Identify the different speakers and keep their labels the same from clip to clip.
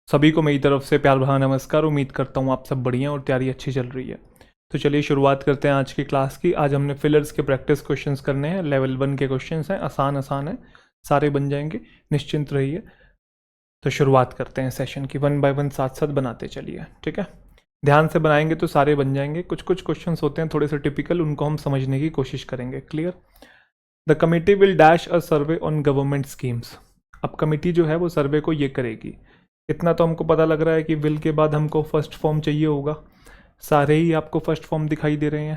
Speaker 1: सभी को मेरी तरफ से प्यार भरा नमस्कार। उम्मीद करता हूँ आप सब बढ़िया और तैयारी अच्छी चल रही है। तो चलिए शुरुआत करते हैं आज की क्लास की। आज हमने फिलर्स के प्रैक्टिस क्वेश्चंस करने हैं। लेवल 1 के क्वेश्चंस हैं, आसान आसान है, सारे बन जाएंगे, निश्चिंत रहिए। तो शुरुआत करते हैं सेशन की। 1 बाय 1 साथ साथ बनाते चलिए, ठीक है। ध्यान से बनाएंगे तो सारे बन जाएंगे। कुछ कुछ क्वेश्चन होते हैं थोड़े से टिपिकल, उनको हम समझने की कोशिश करेंगे। Clear. The committee will dash a survey on government schemes. अब कमिटी जो है वो सर्वे को ये करेगी। इतना तो हमको पता लग रहा है कि विल के बाद हमको फर्स्ट फॉर्म चाहिए होगा। सारे ही आपको फर्स्ट फॉर्म दिखाई दे रहे हैं।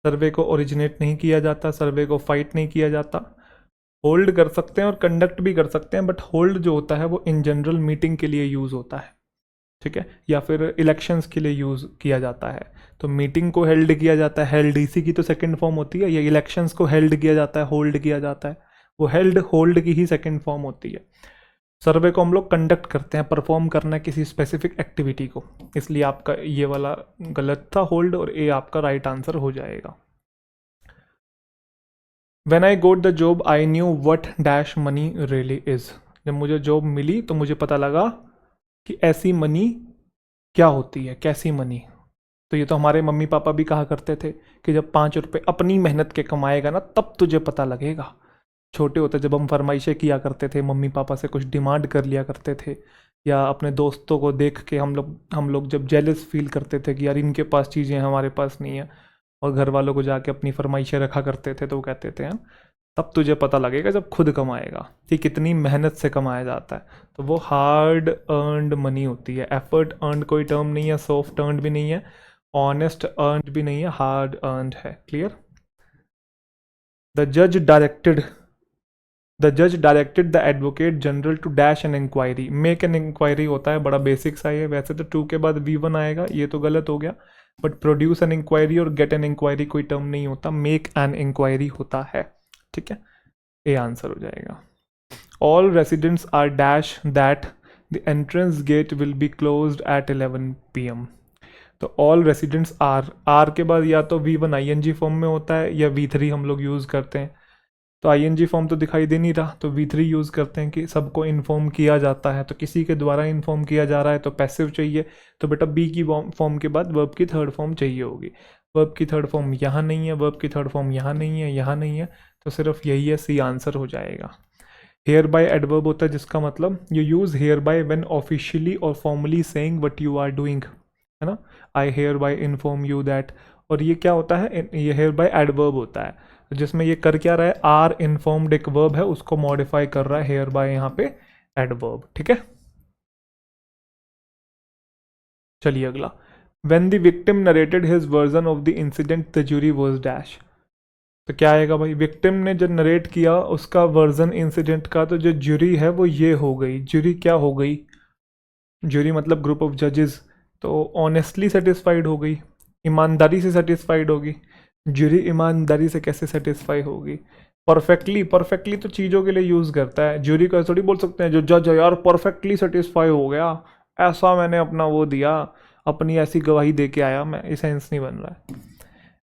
Speaker 1: सर्वे को ओरिजिनेट नहीं किया जाता, सर्वे को फाइट नहीं किया जाता। होल्ड कर सकते हैं और कंडक्ट भी कर सकते हैं, बट होल्ड जो होता है वो इन जनरल मीटिंग के लिए यूज़ होता है, ठीक है, या फिर इलेक्शंस के लिए यूज़ किया जाता है। तो मीटिंग को हेल्ड किया जाता है, हेल्ड इसी की तो सेकंड फॉर्म होती है। या इलेक्शंस को हेल्ड किया जाता है, होल्ड किया जाता है, वो हेल्ड होल्ड की ही सेकंड फॉर्म होती है। सर्वे को हम लोग कंडक्ट करते हैं, परफॉर्म करना है किसी स्पेसिफिक एक्टिविटी को, इसलिए आपका ये वाला गलत था, होल्ड, और ए आपका राइट आंसर हो जाएगा। When I got the job, I knew what dash money really is. जब मुझे जॉब मिली तो मुझे पता लगा कि ऐसी मनी क्या होती है, कैसी मनी। तो ये तो हमारे मम्मी पापा भी कहा करते थे कि जब 5 रुपए अपनी मेहनत के कमाएगा ना तब तुझे पता लगेगा। छोटे होते जब हम फरमाइशें किया करते थे, मम्मी पापा से कुछ डिमांड कर लिया करते थे, या अपने दोस्तों को देख के हम लोग जब जेलस फील करते थे कि यार इनके पास चीज़ें हैं हमारे पास नहीं है, और घर वालों को जाके अपनी फरमाइशें रखा करते थे, तो वो कहते थे हैं तब तुझे पता लगेगा जब खुद कमाएगा कि कितनी मेहनत से कमाया जाता है। तो वो हार्ड अर्नड मनी होती है। एफर्ट अर्नड कोई टर्म नहीं है, सॉफ्ट अर्नड भी नहीं है, ऑनेस्ट अर्नड भी नहीं है, हार्ड अर्नड है। क्लियर। द जज डायरेक्टेड द जज directed the advocate general to dash an inquiry. Make an inquiry होता है, बड़ा बेसिक सा है। वैसे तो 2 के बाद V1 आएगा, ये तो गलत हो गया, बट प्रोड्यूस एन इंक्वायरी और गेट एन इंक्वायरी कोई टर्म नहीं होता, मेक एन इंक्वायरी होता है, ठीक है। ए आंसर हो जाएगा। All residents are dash that the entrance gate will be closed at 11 PM। तो ऑल रेसिडेंट्स आर के बाद या तो V1 ING फॉर्म में होता है या V3 हम लोग यूज़ करते हैं। तो ING फॉर्म तो दिखाई दे नहीं रहा, तो V3 यूज़ करते हैं कि सबको इन्फॉर्म किया जाता है। तो किसी के द्वारा इन्फॉर्म किया जा रहा है तो पैसिव चाहिए। तो बेटा बी की फॉर्म के बाद वर्ब की थर्ड फॉर्म चाहिए होगी। वर्ब की थर्ड फॉर्म यहाँ नहीं है, वर्ब की थर्ड फॉर्म यहाँ नहीं है, यहाँ नहीं है, तो सिर्फ यही है, सी आंसर हो जाएगा। हेयर बाय एडवर्ब होता है, जिसका मतलब you use hereby when officially और formally saying what you are doing, है ना। I hereby inform you that. और ये क्या होता है, ये हेयर बाय एडवर्ब होता है, जिसमें ये कर क्या रहा है, आर इन्फॉर्म्ड एक वर्ब है, उसको मॉडिफाई कर रहा है हेयर बाय यहाँ पे एडवर्ब, ठीक है। चलिए अगला। When the victim narrated his version of the incident the jury was dash. तो क्या आएगा भाई, विक्टिम ने जो नरेट किया उसका वर्जन इंसिडेंट का, तो जो ज्यूरी है वो ये हो गई। ज्यूरी क्या हो गई, ज्यूरी मतलब ग्रुप ऑफ जजेस। तो ऑनेस्टली सेटिस्फाइड हो गई, ईमानदारी से सेटिस्फाइड होगी। ज्यूरी ईमानदारी से कैसे सेटिस्फाई होगी, परफेक्टली। परफेक्टली तो चीज़ों के लिए यूज़ करता है, ज्यूरी को थोड़ी बोल सकते हैं जो जज है यार परफेक्टली सेटिस्फाई हो गया, ऐसा मैंने अपना वो दिया, अपनी ऐसी गवाही दे के आया मैं, ये सेंस नहीं बन रहा है।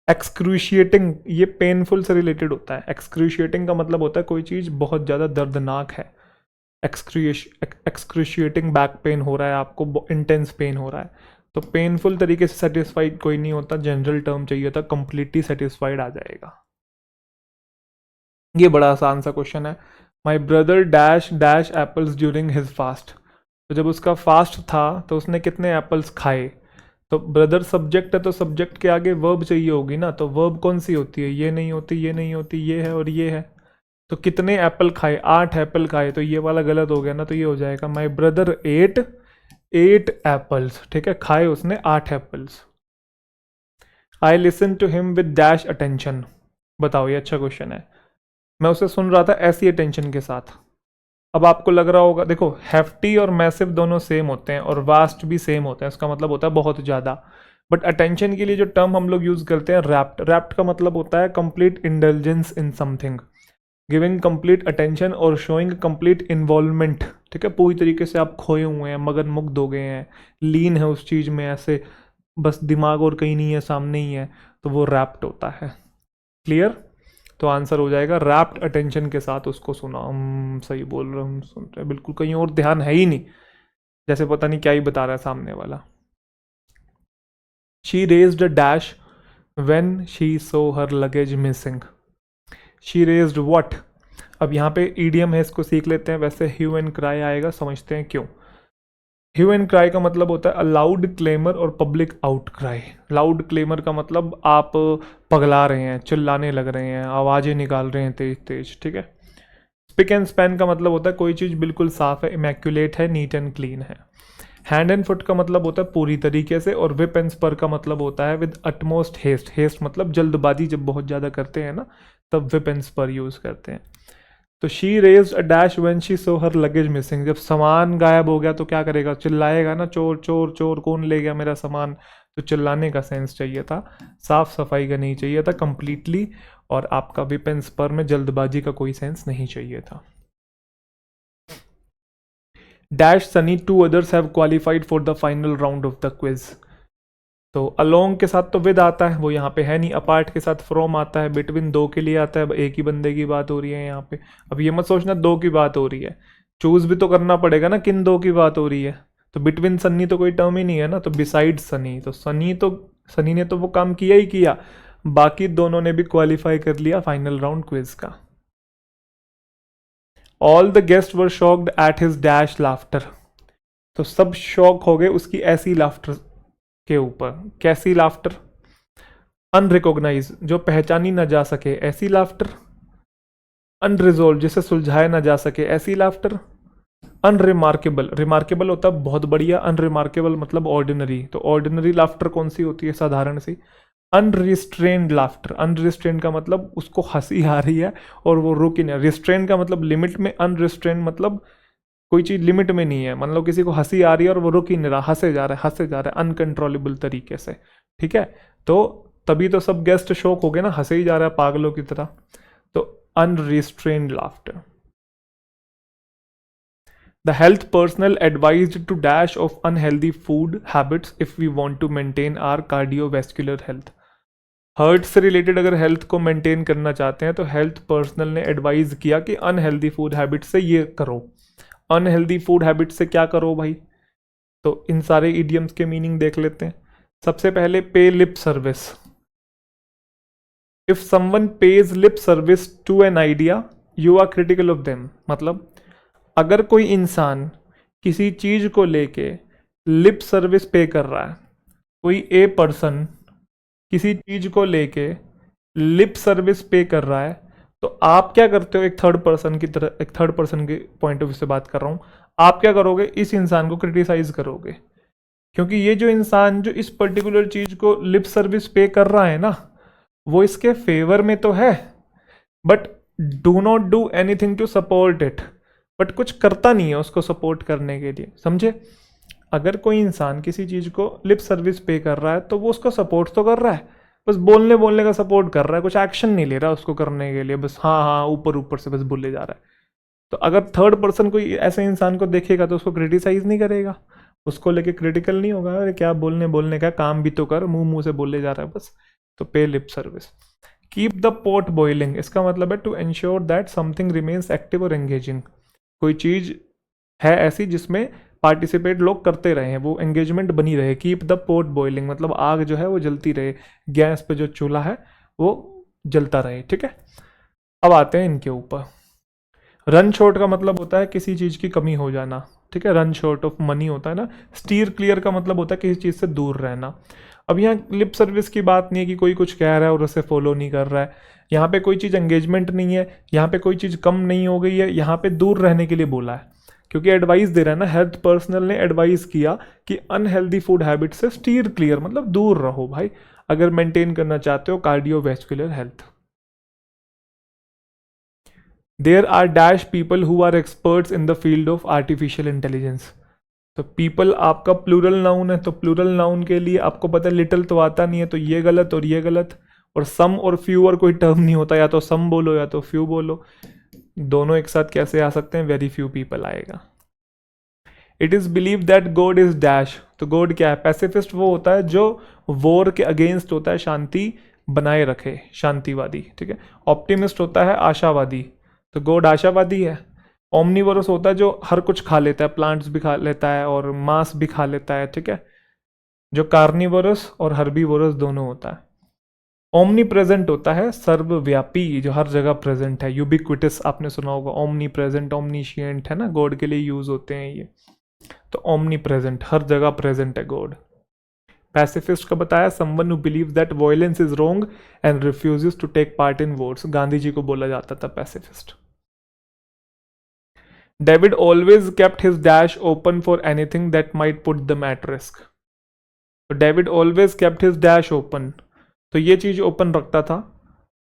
Speaker 1: एक्सक्रूशिएटिंग, ये पेनफुल से रिलेटेड होता है। एक्सक्रूशिएटिंग का मतलब होता है कोई चीज़ बहुत ज़्यादा दर्दनाक है। एक्सक्रूशिएटिंग बैक पेन हो रहा है आपको, इंटेंस पेन हो रहा है, तो पेनफुल तरीके से सेटिस्फाइड कोई नहीं होता, जनरल टर्म चाहिए था, कंप्लीटली सेटिस्फाइड आ जाएगा। ये बड़ा आसान सा क्वेश्चन है। My brother dash dash apples during his fast. तो जब उसका फास्ट था तो उसने कितने एप्पल्स खाए। तो ब्रदर सब्जेक्ट है, तो सब्जेक्ट के आगे वर्ब चाहिए होगी ना, तो वर्ब कौन सी होती है, ये नहीं होती, ये नहीं होती, ये है और ये है। तो कितने एप्पल खाए, 8 एप्पल खाए, तो ये वाला गलत हो गया ना, तो ये हो जाएगा माई ब्रदर एट 8 एप्पल्स, ठीक है, खाए उसने 8 apples. I listen to him with dash attention. बताओ, ये अच्छा क्वेश्चन है। मैं उसे सुन रहा था ऐसी अटेंशन के साथ। अब आपको लग रहा होगा, देखो हेफ्टी और मैसिव दोनों सेम होते हैं और वास्ट भी सेम होते हैं, इसका मतलब होता है बहुत ज़्यादा। बट अटेंशन के लिए जो टर्म हम लोग यूज़ करते हैं रैप्ट, रैप्ट का मतलब होता है complete intelligence in something, giving complete attention और शोइंग कंप्लीट इन्वॉल्वमेंट, ठीक है, पूरी तरीके से आप खोए हुए हैं, मगन मुग्ध हो गए हैं, लीन है उस चीज़ में, ऐसे बस दिमाग और कहीं नहीं है, सामने ही है, तो वो रैप्ट होता है। क्लियर। तो आंसर हो जाएगा रैप्ट अटेंशन के साथ उसको सुना। हम सही बोल रहे, हम सुन रहे बिल्कुल, कहीं और ध्यान है ही नहीं। जैसे पता नहीं क्या ही बता रहा है सामने वाला। She raised a dash when she so her luggage missing. She raised what. अब यहाँ पे ईडियम है, इसको सीख लेते हैं। वैसे ह्यू एंड क्राई आएगा, समझते हैं क्यों। ह्यू एंड क्राई का मतलब होता है अ लाउड क्लेमर और public out cry. Loud claimer का मतलब आप पगला रहे हैं, चिल्लाने लग रहे हैं, आवाज़ें निकाल रहे हैं तेज तेज, ठीक है। स्पिक एंड स्पैन का मतलब होता है कोई चीज़ बिल्कुल साफ है, इमैक्यूलेट है, नीट एंड क्लीन है। हैंड एंड फुट का मतलब होता है पूरी तरीके से, और विप एंड स्पर का मतलब होता है विद अटमोस्ट हेस्ट। हेस्ट मतलब जल्दबाजी, जब बहुत ज़्यादा करते हैं ना तब विप एंड स्पर यूज़ करते हैं। तो she raised a dash when she so her luggage missing. जब सामान गायब हो गया तो क्या करेगा, चिल्लाएगा ना, चोर चोर चोर, कौन ले गया मेरा सामान। तो चिल्लाने का सेंस चाहिए था, साफ सफाई का नहीं चाहिए था कंप्लीटली, और आपका विप एंड स्पर में जल्दबाजी का कोई सेंस नहीं चाहिए था। Dash sunny two others have qualified for the final round of the quiz. तो अलोंग के साथ तो विद आता है, वो यहाँ पे है नहीं। अपार्ट के साथ फ्रॉम आता है, बिटवीन दो के लिए आता है, एक ही बंदे की बात हो रही है यहाँ पे। अब ये मत सोचना दो की बात हो रही है, चूज भी तो करना पड़ेगा ना किन दो की बात हो रही है। तो बिटवीन सनी तो कोई टर्म ही नहीं है ना, तो बिसाइड सनी, तो सनी ने तो वो काम किया ही किया, बाकी दोनों ने भी क्वालिफाई कर लिया फाइनल राउंड क्विज का। All the guest were shocked at his dash laughter. तो सब शॉक हो गए उसकी ऐसी लाफ्टर के ऊपर। कैसी लाफ्टर? अनरिकॉग्नाइज, जो पहचानी ना जा सके ऐसी लाफ्टर। अनरिजोल्व, जिसे सुलझाया ना जा सके ऐसी लाफ्टर। अनरिमार्केबल, रिमार्केबल होता है बहुत बढ़िया, अनरिमार्केबल मतलब ऑर्डिनरी। तो ऑर्डिनरी लाफ्टर कौन सी होती है, साधारण सी। अनरिस्ट्रेन्ड लाफ्टर, अनरिस्ट्रेन्ड का मतलब उसको हंसी आ रही है और वो रुक ही नहीं। रिस्ट्रेन का मतलब लिमिट में, अनरिस्ट्रेन्ड मतलब कोई चीज़ लिमिट में नहीं है, मतलब किसी को हंसी आ रही है और वो रुक ही नहीं रहा, हंसे जा रहा है हंसे जा रहा है अनकंट्रोलेबल तरीके से, ठीक है। तो तभी तो सब गेस्ट शॉक हो गए ना, हंसे ही जा रहा है पागलों की तरह। तो unrestrained laughter. The health personnel advised to dash of unhealthy food habits if we want to maintain our cardiovascular health. Heart से रिलेटेड अगर हेल्थ को मेंटेन करना चाहते हैं तो हेल्थ पर्सनल ने एडवाइज किया कि अनहेल्दी फूड हैबिट से ये करो। अनहेल्दी फूड हैबिट से क्या करो भाई, तो इन सारे इडियम्स के मीनिंग देख लेते हैं। सबसे पहले pay lip service. If someone pays lip service to an idea you are critical of them. मतलब अगर कोई इंसान किसी चीज को लेके लिप सर्विस पे कर रहा है, कोई ए पर्सन किसी चीज को लेके लिप सर्विस पे कर रहा है, तो आप क्या करते हो, एक थर्ड पर्सन की तरह, एक थर्ड पर्सन के पॉइंट ऑफ व्यू से बात कर रहा हूं, आप क्या करोगे, इस इंसान को क्रिटिसाइज करोगे। क्योंकि ये जो इंसान जो इस पर्टिकुलर चीज को लिप सर्विस पे कर रहा है ना, वो इसके फेवर में तो है, but do not do anything to support it. But कुछ करता नहीं है उसको सपोर्ट करने के लिए, समझे। अगर कोई इंसान किसी चीज को लिप सर्विस पे कर रहा है तो वो उसको सपोर्ट तो कर रहा है, बस बोलने बोलने का सपोर्ट कर रहा है, कुछ एक्शन नहीं ले रहा उसको करने के लिए, बस हाँ हाँ ऊपर ऊपर से बस बोले जा रहा है। तो अगर थर्ड पर्सन कोई ऐसे इंसान को देखेगा तो उसको क्रिटिसाइज नहीं करेगा, उसको लेके क्रिटिकल नहीं होगा, अरे क्या बोलने बोलने का, काम भी तो कर, मुंह मुंह से बोले जा रहा है बस। तो pay lip service. Keep the pot boiling, इसका मतलब है to ensure that something remains active और एंगेजिंग। कोई चीज है ऐसी जिसमें पार्टिसिपेट लोग करते रहे हैं, वो एंगेजमेंट बनी रहे। कीप द पॉट बॉइलिंग मतलब आग जो है वो जलती रहे, गैस पे जो चूल्हा है वो जलता रहे, ठीक है। अब आते हैं इनके ऊपर। रन शॉर्ट का मतलब होता है किसी चीज़ की कमी हो जाना, ठीक है, रन शॉर्ट ऑफ मनी होता है ना। स्टीयर क्लियर का मतलब होता है किसी चीज़ से दूर रहना। अब यहाँ लिप सर्विस की बात नहीं है कि कोई कुछ कह रहा है और उसे फॉलो नहीं कर रहा है, यहाँ पे कोई चीज़ एंगेजमेंट नहीं है, यहाँ पे कोई चीज़ कम नहीं हो गई है, यहाँ पे दूर रहने के लिए बोला है, क्योंकि एडवाइस दे रहा है ना, हेल्थ पर्सनल ने एडवाइस किया कि अनहेल्दी फूड हैबिट से स्टीयर क्लियर मतलब दूर रहो भाई, अगर मेंटेन करना चाहते हो cardiovascular health. There are dash people who are experts in the field of artificial intelligence. तो पीपल आपका प्लूरल नाउन है, तो प्लूरल नाउन के लिए आपको पता है लिटिल तो आता नहीं है, तो ये गलत और ये गलत। और सम और फ्यू और कोई टर्म नहीं होता, या तो सम बोलो या तो फ्यू बोलो, दोनों एक साथ कैसे आ सकते हैं, वेरी फ्यू पीपल आएगा। It is believe that God is dash. तो गॉड क्या है, पैसिफिस्ट वो होता है जो वॉर के अगेंस्ट होता है, शांति बनाए रखे, शांतिवादी, ठीक है। ऑप्टिमिस्ट होता है आशावादी, तो गॉड आशावादी है। ओमनीवोरस होता है जो हर कुछ खा लेता है, प्लांट्स भी खा लेता है और मांस भी खा लेता है, ठीक है। जो कार्निवोरस और हर्बीवोरस दोनों होता है। ओमनी प्रेजेंट होता है सर्वव्यापी, जो हर जगह प्रेजेंट है। यूबिक्विटस आपने सुना होगा, ओमनी प्रेजेंट, ओमनीशिएंट, है ना, गॉड के लिए यूज होते हैं ये। तो ओमनी प्रेजेंट, हर जगह प्रेजेंट है गॉड। पैसिफिस्ट का बताया, someone who believe that violence is wrong and refuses to take part in wars. Gandhi ji को बोला जाता था pacifist. David always kept his dash open for anything that might put them at risk. तो David always kept his dash open, तो ये चीज open रखता था।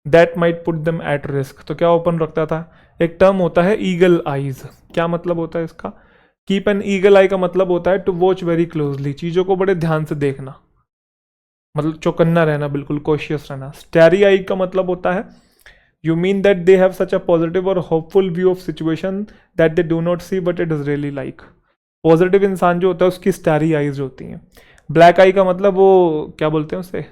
Speaker 1: That might put them at risk, तो क्या ओपन रखता था? एक टर्म होता है ईगल आईज। क्या मतलब होता है इसका? कीप एन ईगल आई का मतलब होता है टू वॉच वेरी क्लोजली, चीजों को बड़े ध्यान से देखना, मतलब चौकन्ना रहना, बिल्कुल कॉशियस रहना। स्टैरी आई का मतलब होता है you mean that they have such a positive और hopeful view of situation that they do not see but it is really like. Positive इंसान जो होता है उसकी स्टैरी आईज होती हैं। ब्लैक आई का मतलब वो क्या बोलते हैं उसे,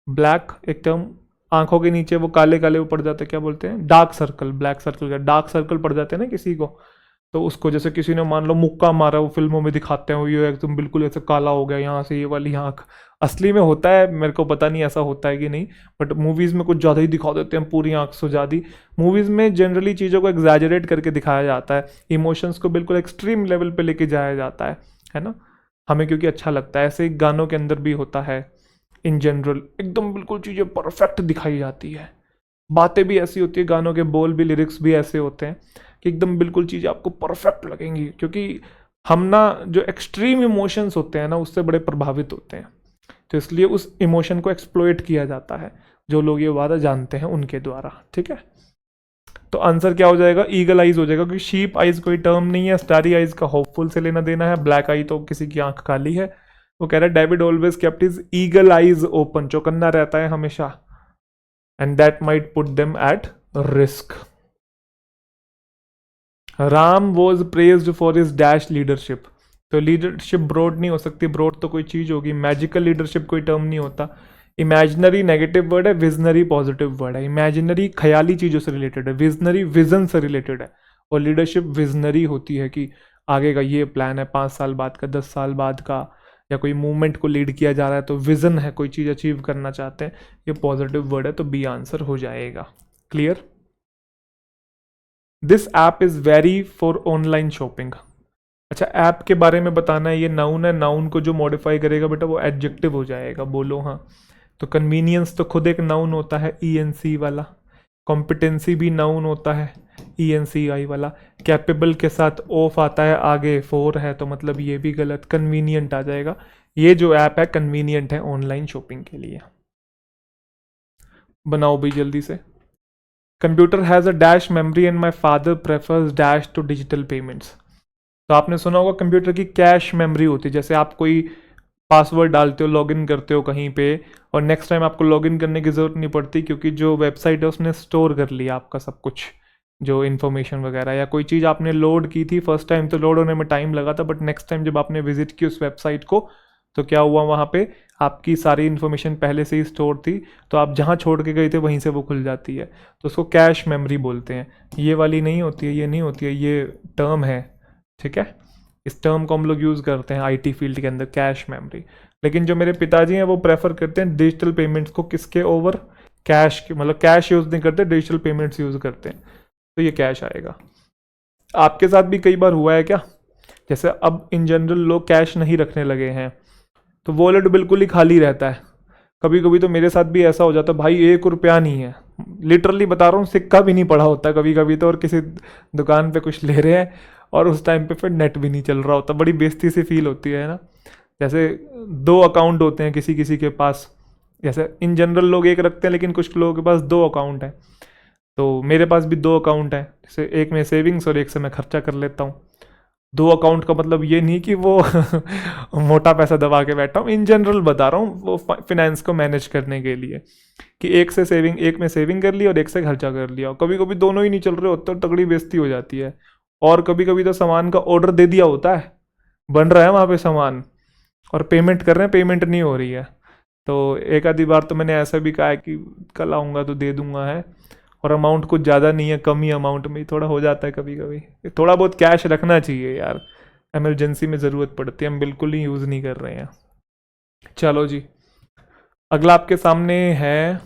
Speaker 1: ब्लैक एक टर्म, आंखों के नीचे वो काले काले वो पड़ जाते हैं, क्या बोलते हैं? Dark circle. ब्लैक सर्कल का डार्क सर्कल पड़ जाते हैं ना किसी को, तो उसको जैसे किसी ने मान लो मुक्का मारा, वो फिल्मों में दिखाते हैं, ये एकदम बिल्कुल ऐसे काला हो गया यहाँ से, ये वाली आंख। असली में होता है, मेरे को पता नहीं ऐसा होता है कि नहीं, बट मूवीज़ में कुछ ज़्यादा ही दिखा देते हैं, पूरी आंख सुझा दी। मूवीज़ में जनरली चीज़ों को एग्जैजरेट करके दिखाया जाता है, इमोशंस को बिल्कुल एक्सट्रीम लेवल पे लेके जाया जाता है ना, हमें क्योंकि अच्छा लगता है। ऐसे ही गानों के अंदर भी होता है, इन जनरल एकदम बिल्कुल चीज़ें परफेक्ट दिखाई जाती है, बातें भी ऐसी होती है, गानों के बोल भी, लिरिक्स भी ऐसे होते हैं कि एकदम बिल्कुल चीज़ें आपको परफेक्ट लगेंगी, क्योंकि हम ना जो एक्सट्रीम इमोशंस होते हैं ना उससे बड़े प्रभावित होते हैं, तो इसलिए उस इमोशन को एक्सप्लॉइट किया जाता है, जो लोग ये वादा जानते हैं उनके द्वारा, ठीक है। तो आंसर क्या हो जाएगा? ईगल आइज हो जाएगा, क्योंकि शीप आइज कोई टर्म नहीं है, स्टारी आइज का होपफुल से लेना देना है, ब्लैक आई तो किसी की आंख काली है। वो कह रहा है David always kept his eagle eyes open, चौकन्ना रहता है हमेशा, and that might put them at risk. Ram was praised for his dash leadership, तो लीडरशिप ब्रॉड नहीं हो सकती, ब्रॉड तो कोई चीज होगी, मैजिकल लीडरशिप कोई टर्म नहीं होता। इमेजिनरी नेगेटिव वर्ड है, विजनरी पॉजिटिव वर्ड है। इमेजिनरी ख्याली चीजों से रिलेटेड है, विजनरी विजन से रिलेटेड है, और लीडरशिप विजनरी होती है कि आगे का ये प्लान है, 5 साल बाद का, 10 साल बाद का, या कोई मूवमेंट को लीड किया जा रहा है तो विजन है, कोई चीज अचीव करना चाहते हैं, ये पॉजिटिव वर्ड है, तो बी आंसर हो जाएगा। Clear? This app is very for online shopping. अच्छा, ऐप के बारे में बताना है, ये नाउन है, नाउन को जो मॉडिफाई करेगा बेटा वो एडजेक्टिव हो जाएगा, बोलो हाँ। तो कन्वीनियंस तो खुद एक नाउन होता है, ENC वाला। कॉम्पिटेंसी भी नाउन होता है, ENCI वाला। कैपेबल के साथ ऑफ आता है आगे, फॉर है, तो मतलब ये भी गलत, कन्वीनियंट आ जाएगा। ये जो ऐप है कन्वीनियंट है ऑनलाइन शॉपिंग के लिए। बनाओ भाई जल्दी से। Computer has a dash memory and my father prefers dash to digital payments. तो आपने सुना होगा कंप्यूटर की कैश मेमोरी होती है, जैसे आप कोई पासवर्ड डालते हो, लॉगिन करते हो कहीं पे, और नेक्स्ट टाइम आपको लॉगिन करने की ज़रूरत नहीं पड़ती, क्योंकि जो वेबसाइट है उसने स्टोर कर लिया आपका सब कुछ, जो इन्फॉर्मेशन वगैरह। या कोई चीज़ आपने लोड की थी फर्स्ट टाइम, तो लोड होने में टाइम लगा था, बट नेक्स्ट टाइम जब आपने विजिट की उस वेबसाइट को, तो क्या हुआ, वहाँ पे आपकी सारी इन्फॉर्मेशन पहले से ही स्टोर थी, तो आप जहाँ छोड़ के गए थे वहीं से वो खुल जाती है, तो उसको कैश मेमोरी बोलते हैं। ये वाली नहीं होती है, ये नहीं होती है, ये टर्म है, ठीक है। इस टर्म को हम लोग यूज़ करते हैं IT फील्ड के अंदर, कैश मेमोरी। लेकिन जो मेरे पिताजी हैं वो प्रेफर करते हैं डिजिटल पेमेंट्स को, किसके ओवर? कैश के, मतलब कैश यूज़ नहीं करते, डिजिटल पेमेंट्स यूज़ करते हैं, तो ये कैश आएगा। आपके साथ भी कई बार हुआ है क्या? जैसे अब इन जनरल लोग कैश नहीं रखने लगे हैं, तो वॉलेट बिल्कुल ही खाली रहता है। कभी कभी तो मेरे साथ भी ऐसा हो जाता है, भाई 1 रुपया नहीं है, लिटरली बता रहा हूँ, सिक्का भी नहीं पड़ा होता कभी कभी तो, और किसी दुकान पे कुछ ले रहे हैं और उस टाइम पे फिर नेट भी नहीं चल रहा होता, बड़ी बेइज्जती सी फील होती है ना। जैसे 2 अकाउंट होते हैं किसी किसी के पास, जैसे इन जनरल लोग एक रखते हैं, लेकिन कुछ लोगों के पास 2 अकाउंट हैं, तो मेरे पास भी 2 अकाउंट हैं, जैसे एक में सेविंग्स और एक से मैं खर्चा कर लेता हूँ। 2 अकाउंट का मतलब ये नहीं कि वो मोटा पैसा दबा के बैठा हूँ, इन जनरल बता रहा हूँ, वो फाइनेंस को मैनेज करने के लिए, कि एक से सेविंग, एक में सेविंग कर ली और एक से खर्चा कर लिया। कभी कभी दोनों ही नहीं चल रहे होते तो तगड़ी बेइज्जती हो जाती है। और कभी कभी तो सामान का ऑर्डर दे दिया होता है, बन रहा है वहाँ पे सामान, और पेमेंट कर रहे हैं, पेमेंट नहीं हो रही है। तो एक आधी बार तो मैंने ऐसा भी कहा है कि कल आऊँगा तो दे दूंगा है, और अमाउंट कुछ ज़्यादा नहीं है, कम ही अमाउंट में थोड़ा हो जाता है कभी कभी। थोड़ा बहुत कैश रखना चाहिए यार, इमरजेंसी में ज़रूरत पड़ती है, हम बिल्कुल ही यूज़ नहीं कर रहे हैं। चलो जी, अगला आपके सामने है,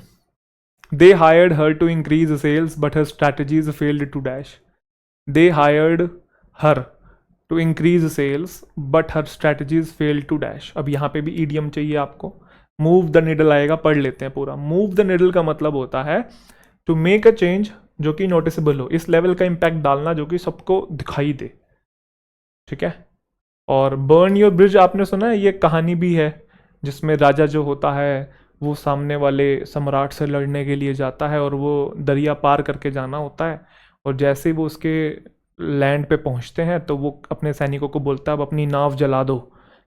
Speaker 1: they hired her to increase sales but her strategies failed to dash. They hired her to increase sales but her strategies fail to dash. अब यहाँ पे भी ईडियम चाहिए आपको, मूव द निडल आएगा, पढ़ लेते हैं पूरा। मूव द निडल का मतलब होता है टू मेक अ चेंज जो कि नोटिसेबल हो, इस लेवल का इम्पैक्ट डालना जो कि सबको दिखाई दे, ठीक है। और बर्न योर ब्रिज आपने सुना है, ये कहानी भी है जिसमें राजा जो होता है वो सामने वाले सम्राट से लड़ने के लिए जाता है और वो दरिया पार करके जाना होता है, और जैसे ही वो उसके लैंड पे पहुंचते हैं तो वो अपने सैनिकों को बोलता है अब अपनी नाव जला दो,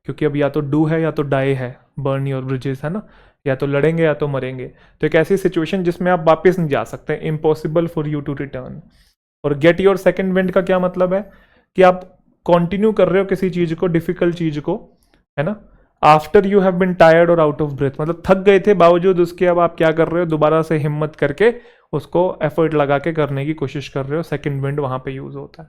Speaker 1: क्योंकि अब या तो डू है या तो डाई है, बर्न योर ब्रिजेस है ना, या तो लड़ेंगे या तो मरेंगे। तो एक ऐसी सिचुएशन जिसमें आप वापस नहीं जा सकते, impossible for you to return. और गेट योर सेकेंड विंड का क्या मतलब है कि आप कंटिन्यू कर रहे हो किसी चीज को, डिफिकल्ट चीज को, है ना, after you have been tired और आउट ऑफ ब्रेथ, मतलब थक गए थे बावजूद उसके अब आप क्या कर रहे हो, दोबारा से हिम्मत करके उसको एफर्ट लगा के करने की कोशिश कर रहे हो, सेकंड विंड वहां पे यूज होता है।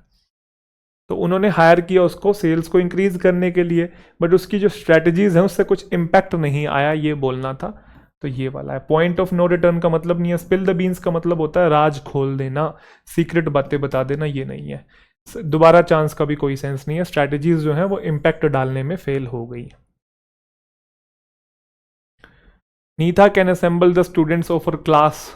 Speaker 1: तो उन्होंने हायर किया उसको सेल्स को इंक्रीज करने के लिए, बट उसकी जो स्ट्रेटजीज हैं उससे कुछ इम्पैक्ट नहीं आया, ये बोलना था। तो ये वाला है। पॉइंट ऑफ नो रिटर्न का मतलब नहीं है, स्पिल द बीन्स का मतलब होता है राज खोल देना, सीक्रेट बातें बता देना, ये नहीं है। दोबारा चांस का भी कोई सेंस नहीं है, स्ट्रैटेजीज जो है वो इम्पैक्ट डालने में फेल हो गई। Neetha can assemble the students of class,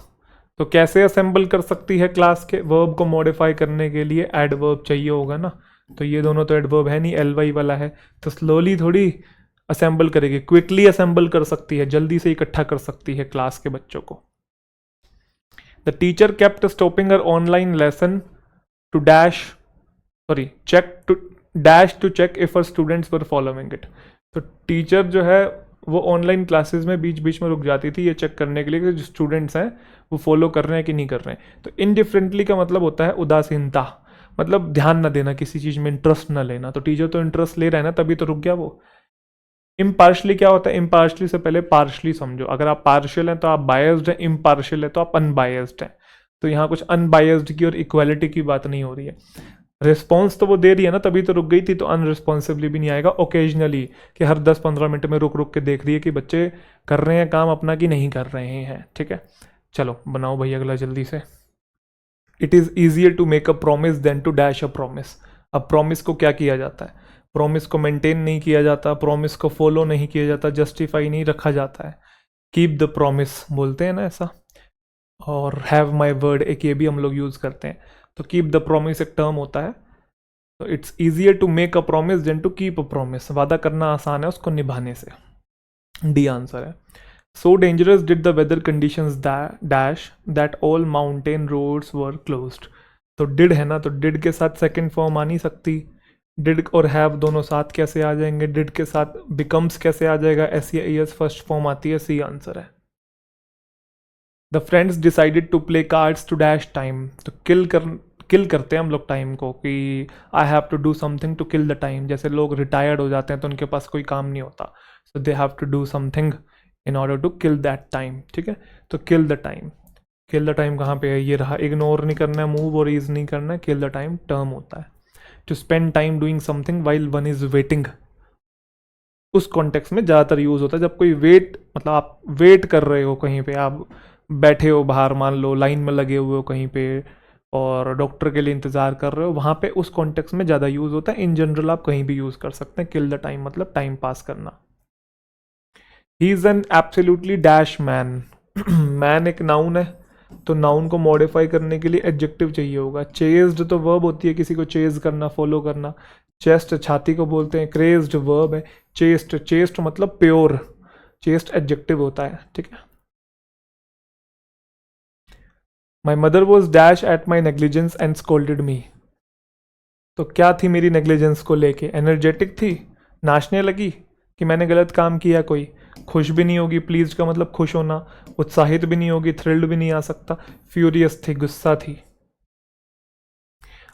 Speaker 1: तो कैसे असेंबल कर सकती है क्लास के वर्ब को मॉडिफाई करने के लिए, एडवर्ब चाहिए होगा ना, तो ये दोनों तो एडवर्ब है नहीं, एल वाई वाला है, तो स्लोली थोड़ी असेंबल करेगी, क्विकली असेंबल कर सकती है, जल्दी से इकट्ठा कर सकती है क्लास के बच्चों को। The teacher kept stopping her online lesson to dash, sorry check to dash to check if her students were following it. तो टीचर जो है वो ऑनलाइन क्लासेस में बीच बीच में रुक जाती थी ये चेक करने के लिए कि जो स्टूडेंट्स हैं वो फॉलो कर रहे हैं कि नहीं कर रहे हैं। तो इनडिफरेंटली का मतलब होता है उदासीनता, मतलब ध्यान न देना, किसी चीज़ में इंटरेस्ट न लेना। तो टीचर तो इंटरेस्ट ले रहा है ना, तभी तो रुक गया वो। इम्पार्शली क्या होता है, इम्पार्शली से पहले पार्शली समझो, अगर आप पार्शियल हैं तो आप बायस्ड हैं, इम्पार्शियल है तो आप अनबायस्ड हैं। तो यहाँ कुछ अनबायस्ड की और इक्वालिटी की बात नहीं हो रही है। रिस्पॉन्स तो वो दे रही है ना, तभी तो रुक गई थी, तो अनरिस्पॉन्सिवली भी नहीं आएगा। ओकेजनली कि हर 10-15 मिनट में रुक रुक के देख रही है कि बच्चे कर रहे हैं काम अपना कि नहीं कर रहे हैं, ठीक है। चलो बनाओ भाई अगला जल्दी से। It is easier to make a promise than to dash a promise. अब प्रॉमिस को क्या किया जाता है, प्रॉमिस को मेंटेन नहीं किया जाता, प्रॉमिस को फॉलो नहीं किया जाता, जस्टिफाई नहीं रखा जाता है। कीप द प्रॉमिस बोलते हैं ना ऐसा, और हैव माई वर्ड एक ये भी हम लोग यूज़ करते हैं। तो कीप द प्रॉमिस एक टर्म होता है। तो it's easier to make a promise than to keep a promise, वादा करना आसान है उसको निभाने से। डी आंसर है। So dangerous did the weather conditions dash that all mountain roads were closed. तो डिड है ना, तो डिड के साथ सेकंड फॉर्म आ नहीं सकती, डिड और हैव दोनों साथ कैसे आ जाएंगे, डिड के साथ बिकम्स कैसे आ जाएगा, एस या एस फर्स्ट फॉर्म आती है, सी आंसर है। The friends decided to play cards to dash time. तो किल करते हैं हम लोग टाइम को, कि I have to do something to kill the time. जैसे लोग रिटायर्ड हो जाते हैं तो उनके पास कोई काम नहीं होता, so they have to do something in order to kill that time, ठीक है। तो kill the time, kill the time कहाँ पे है, ये रहा। इग्नोर नहीं करना है, मूव और ईज नहीं करना है, किल द टाइम टर्म होता है। To spend time doing something while one is waiting, उस कॉन्टेक्स्ट में ज़्यादातर यूज़ होता है जब कोई वेट, मतलब आप वेट कर रहे हो कहीं पे, आप बैठे हो बाहर, मान लो लाइन में लगे हुए हो कहीं पे और डॉक्टर के लिए इंतज़ार कर रहे हो, वहाँ पे उस कॉन्टेक्स्ट में ज़्यादा यूज़ होता है। इन जनरल आप कहीं भी यूज़ कर सकते हैं। किल द टाइम मतलब टाइम पास करना। He is an absolutely dash man. Man एक नाउन है, तो नाउन को मॉडिफाई करने के लिए एडजेक्टिव चाहिए होगा। चेज्ड तो वर्ब होती है, किसी को चेज करना, फॉलो करना। चेस्ट छाती को बोलते हैं, क्रेज्ड वर्ब है। चेस्ट, चेस्ट मतलब प्योर, चेस्ट एडजेक्टिव होता है, ठीक है। My mother was dash at my negligence and scolded मी। तो क्या थी मेरी नेग्लिजेंस को लेके, एनर्जेटिक थी, नाचने लगी कि मैंने गलत काम किया कोई। खुश भी नहीं होगी, प्लीज का मतलब खुश होना, उत्साहित भी नहीं होगी, थ्रिल्ड भी नहीं आ सकता। फ्यूरियस थी, गुस्सा थी।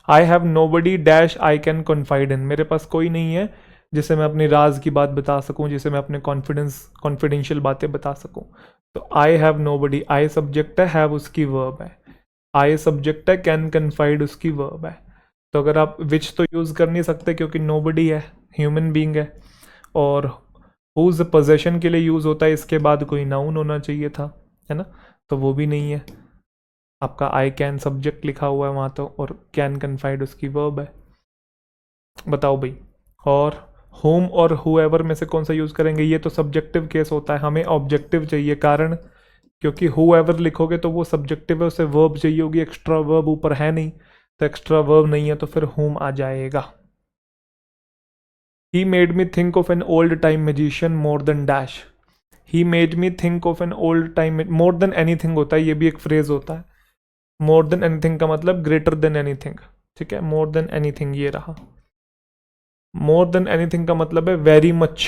Speaker 1: I have no buddy dash I can confide in. मेरे पास कोई नहीं है जिसे मैं अपनी राज की बात बता सकूं, जिसे मैं अपने कॉन्फिडेंशियल बातें बता सकूं। तो I have no buddy, I subject है, हैव उसकी वर्ब है। आई सब्जेक्ट है, कैन कन्फाइड उसकी वर्ब है। तो अगर आप विच तो यूज़ कर नहीं सकते क्योंकि नोबडी है, ह्यूमन बीइंग है। और हुज पोजेशन के लिए यूज़ होता है, इसके बाद कोई नाउन होना चाहिए था, है ना, तो वो भी नहीं है। आपका आई कैन सब्जेक्ट लिखा हुआ है वहाँ तो, और कैन कन्फाइड उसकी वर्ब है। बताओ भाई। और होम और हुएवर में से कौन सा यूज़ करेंगे? ये तो सब्जेक्टिव केस होता है, हमें ऑब्जेक्टिव चाहिए। कारण क्योंकि हुएवर लिखोगे तो वो सब्जेक्टिव है, उसे वर्ब चाहिए होगी, एक्स्ट्रा वर्ब ऊपर है नहीं, तो एक्स्ट्रा वर्ब नहीं है तो फिर होम आ जाएगा। He made me think of an old time magician more than dash. He made me think of an old time, more than anything होता है, ये भी एक फ्रेज होता है। मोर देन एनीथिंग का मतलब ग्रेटर देन एनीथिंग, ठीक है, मोर देन एनीथिंग ये रहा। मोर देन एनीथिंग का मतलब है वेरी मच,